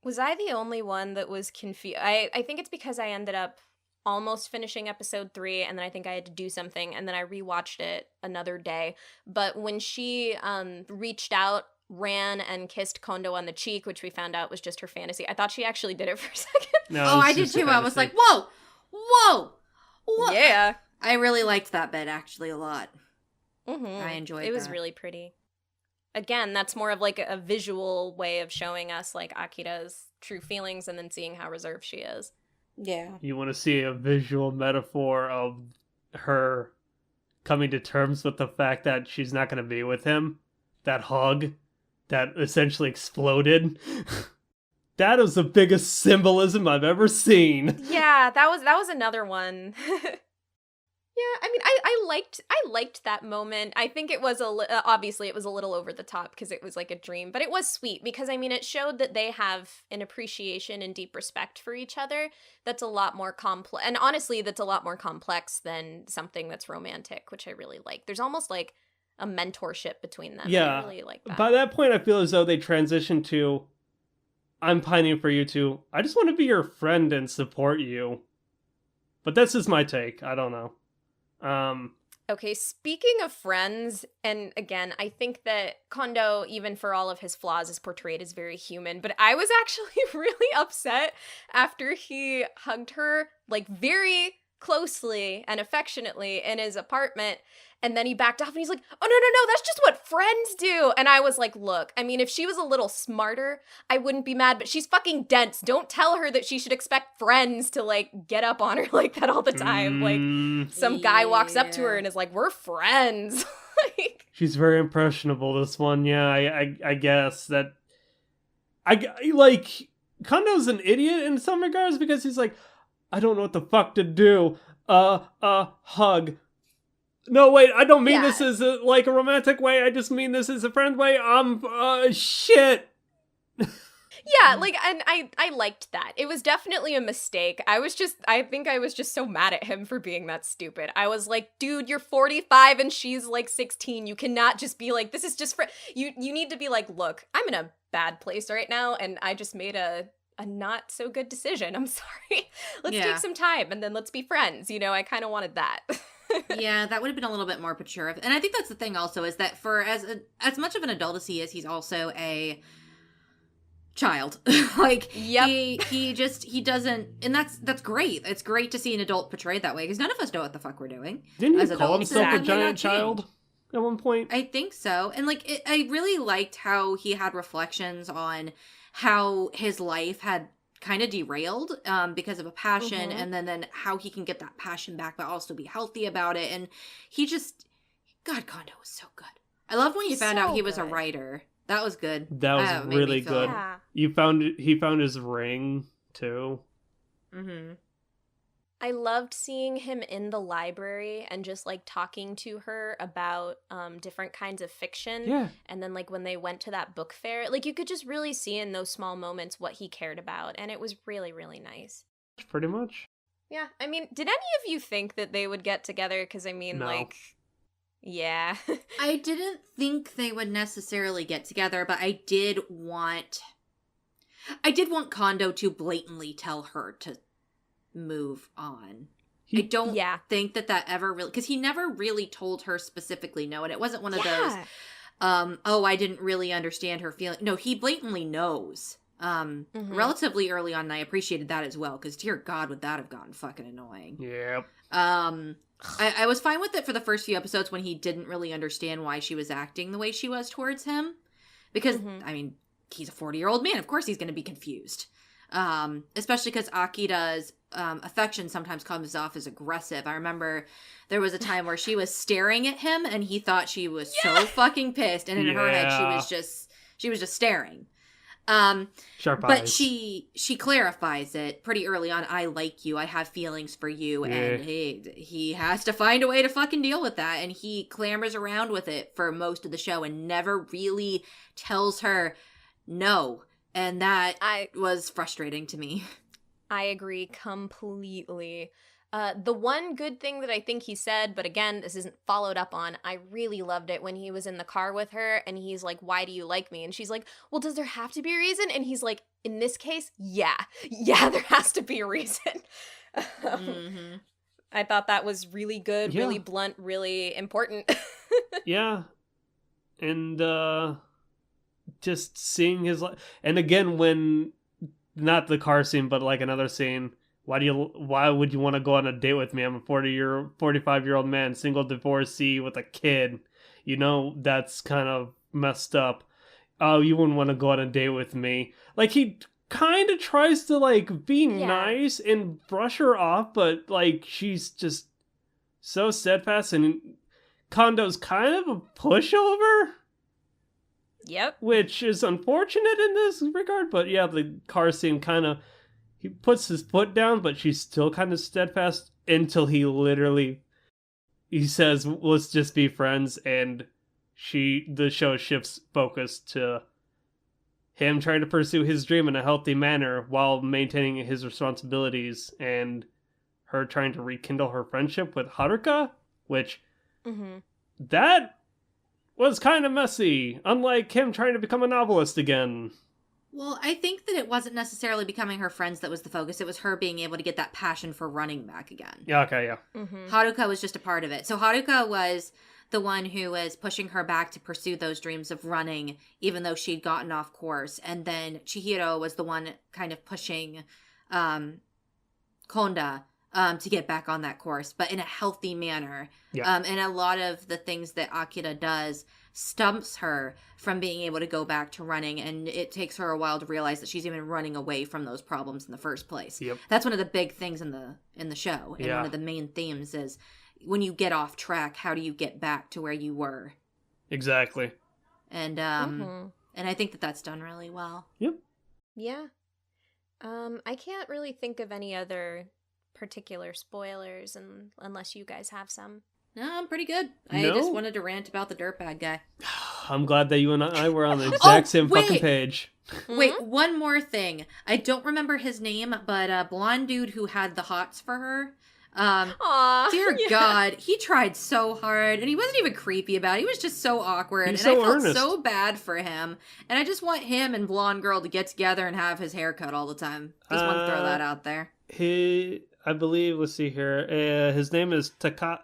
Was I the only one that was confused? I think it's because I ended up almost finishing episode 3, and then I think I had to do something, and then I rewatched it another day. But when she reached out, ran, and kissed Kondo on the cheek, which we found out was just her fantasy, I thought she actually did it for a second. No, Oh, I did too. I was like, whoa! What? Yeah. I really liked that bit, actually, a lot. Mm-hmm. I enjoyed it. It was really pretty. Again, that's more of like a visual way of showing us like Akira's true feelings and then seeing how reserved she is. Yeah. You want to see a visual metaphor of her coming to terms with the fact that she's not going to be with him? That hug that essentially exploded. That is the biggest symbolism I've ever seen. Yeah, that was another one. Yeah, I mean, I liked that moment. I think it was obviously it was a little over the top because it was like a dream, but it was sweet because I mean it showed that they have an appreciation and deep respect for each other. That's a lot more complex, and honestly, that's a lot more complex than something that's romantic, which I really like. There's almost like a mentorship between them. Yeah, I really like that. By that point, I feel as though they transitioned to, I'm pining for you to, I just want to be your friend and support you. But that's just my take. I don't know. Okay, speaking of friends, and again, I think that Kondo, even for all of his flaws, is portrayed as very human, but I was actually really upset after he hugged her, like, very closely and affectionately in his apartment, and then he backed off and he's like, oh, no, that's just what friends do. And I was like, look, I mean, if she was a little smarter, I wouldn't be mad, but she's fucking dense. Don't tell her that she should expect friends to, like, get up on her like that all the time. Like, some guy walks up to her and is like, we're friends. Like, she's very impressionable, this one. Yeah, I guess that... like, Kondo's an idiot in some regards because he's like, I don't know what the fuck to do. Hug. No, wait, I don't mean this as a romantic way. I just mean this as a friend way. Shit. Yeah, like, and I liked that. It was definitely a mistake. I think I was just so mad at him for being that stupid. I was like, dude, you're 45 and she's like 16. You cannot just be like, this is just for, you need to be like, look, I'm in a bad place right now and I just made a not so good decision. I'm sorry. Let's take some time and then let's be friends. You know, I kind of wanted that. Yeah, that would have been a little bit more mature. And I think that's the thing also is that for as much of an adult as he is, he's also a child. Like, yep. he doesn't, and that's great. It's great to see an adult portrayed that way because none of us know what the fuck we're doing. Didn't he call himself a giant child at one point? I think so. And like, I really liked how he had reflections on how his life had kind of derailed because of a passion, and then how he can get that passion back but also be healthy about it. And he just, God, Kondo was so good. I loved when you found out he was a writer. That was good. That was really good. Yeah. He found his ring too. Mm-hmm. I loved seeing him in the library and just like talking to her about different kinds of fiction. Yeah. And then like when they went to that book fair, like you could just really see in those small moments what he cared about. And it was really, really nice. Pretty much. Yeah. I mean, did any of you think that they would get together? Because I mean, no. like, yeah. I didn't think they would necessarily get together, but I did want Kondo to blatantly tell her to move on. I don't think that ever really, because he never really told her specifically no, and it wasn't one of those I didn't really understand her feeling. No, he blatantly knows relatively early on, and I appreciated that as well, because dear God, would that have gotten fucking annoying. Yep. I was fine with it for the first few episodes when he didn't really understand why she was acting the way she was towards him, because I mean, he's a 40-year-old man, of course he's going to be confused. Especially because Akira's affection sometimes comes off as aggressive. I remember there was a time where she was staring at him and he thought she was so fucking pissed, and in her head she was just staring. Sharp but eyes. she clarifies it pretty early on. I like you, I have feelings for you, and he has to find a way to fucking deal with that, and he clambers around with it for most of the show and never really tells her no. And that was frustrating to me. I agree completely. The one good thing that I think he said, but again, this isn't followed up on, I really loved it when he was in the car with her and he's like, why do you like me? And she's like, well, does there have to be a reason? And he's like, in this case, yeah, there has to be a reason. Mm-hmm. I thought that was really good, Yeah. really blunt, really important. Yeah. And just seeing his and again when not the car scene but like another scene, why would you want to go on a date with me? I'm a 45-year-old man, single divorcee with a kid. You know, that's kind of messed up. Oh, you wouldn't want to go on a date with me. Like, he kind of tries to like be nice and brush her off, but like she's just so steadfast, and Kondo's kind of a pushover. Yep. Which is unfortunate in this regard, but yeah, the car scene kind of, he puts his foot down, but she's still kind of steadfast until he says, let's just be friends, and the show shifts focus to him trying to pursue his dream in a healthy manner while maintaining his responsibilities, and her trying to rekindle her friendship with Hyouka, which that was kind of messy, unlike him trying to become a novelist again. Well, I think that it wasn't necessarily becoming her friends that was the focus. It was her being able to get that passion for running back again. Yeah, okay, yeah. Hyouka was just a part of it. So Hyouka was the one who was pushing her back to pursue those dreams of running, even though she'd gotten off course. And then Chihiro was the one kind of pushing Konda to get back on that course, but in a healthy manner. Yeah. And a lot of the things that Akira does stumps her from being able to go back to running, and it takes her a while to realize that she's even running away from those problems in the first place. Yep. That's one of the big things in the show, and one of the main themes is when you get off track, how do you get back to where you were? Exactly. And and I think that that's done really well. Yep. Yeah. I can't really think of any other particular spoilers unless you guys have some. No, I'm pretty good. I just wanted to rant about the dirtbag guy. I'm glad that you and I were on the exact same fucking page. Wait, one more thing. I don't remember his name, but a blonde dude who had the hots for her. Aww, Dear God, he tried so hard, and he wasn't even creepy about it. He was just so awkward, He's and so I felt earnest. so bad for him. And I just want him and blonde girl to get together and have his hair cut all the time. Just want to throw that out there. I believe, let's see here, his name is Takashi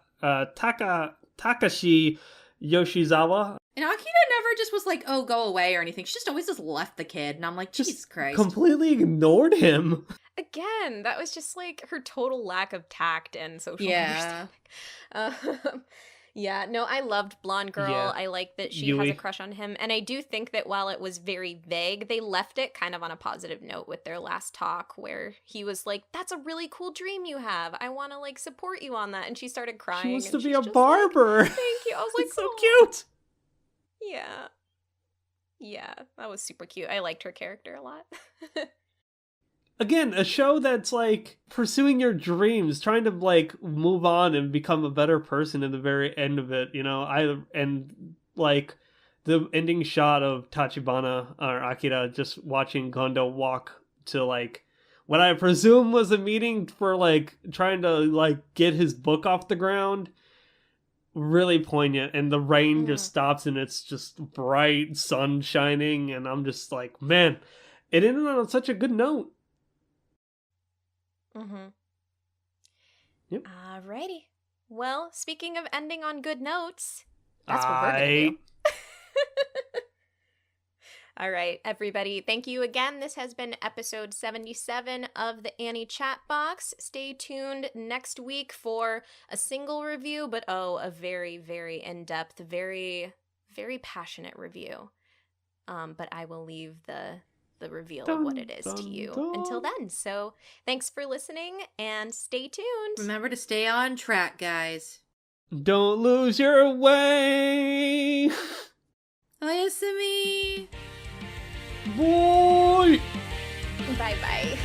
Yoshizawa. And Akira never just was like, oh, go away or anything. She just always just left the kid. And I'm like, Jesus Christ. Completely ignored him. Again, that was just like her total lack of tact and social understanding. Yeah, no, I loved Blonde Girl. Yeah. I like that she Yui. has a crush on him. And I do think that while it was very vague, they left it kind of on a positive note with their last talk where he was like, that's a really cool dream you have. I want to like support you on that. And she started crying. She wants and to be she's a just barber. Like, thank you. I was like, It's so "Aw." cute. Yeah. Yeah, that was super cute. I liked her character a lot. Again, a show that's like pursuing your dreams, trying to like move on and become a better person in the very end of it, you know. And like the ending shot of Tachibana or Akira just watching Kondo walk to like what I presume was a meeting for like trying to like get his book off the ground. Really poignant, and the rain just stops and it's just bright sun shining, and I'm just like, man, it ended on such a good note. Yep. Alrighty. Well, speaking of ending on good notes, that's what we're gonna do. All right, everybody. Thank you again. This has been episode 77 of the Annie Chat Box. Stay tuned next week for a single review, but a very, very in-depth, very, very passionate review. But I will leave the reveal of what it is to you until then. So thanks for listening and stay tuned. Remember to stay on track, guys. Don't lose your way. Oyasumi! Boy! Bye-bye.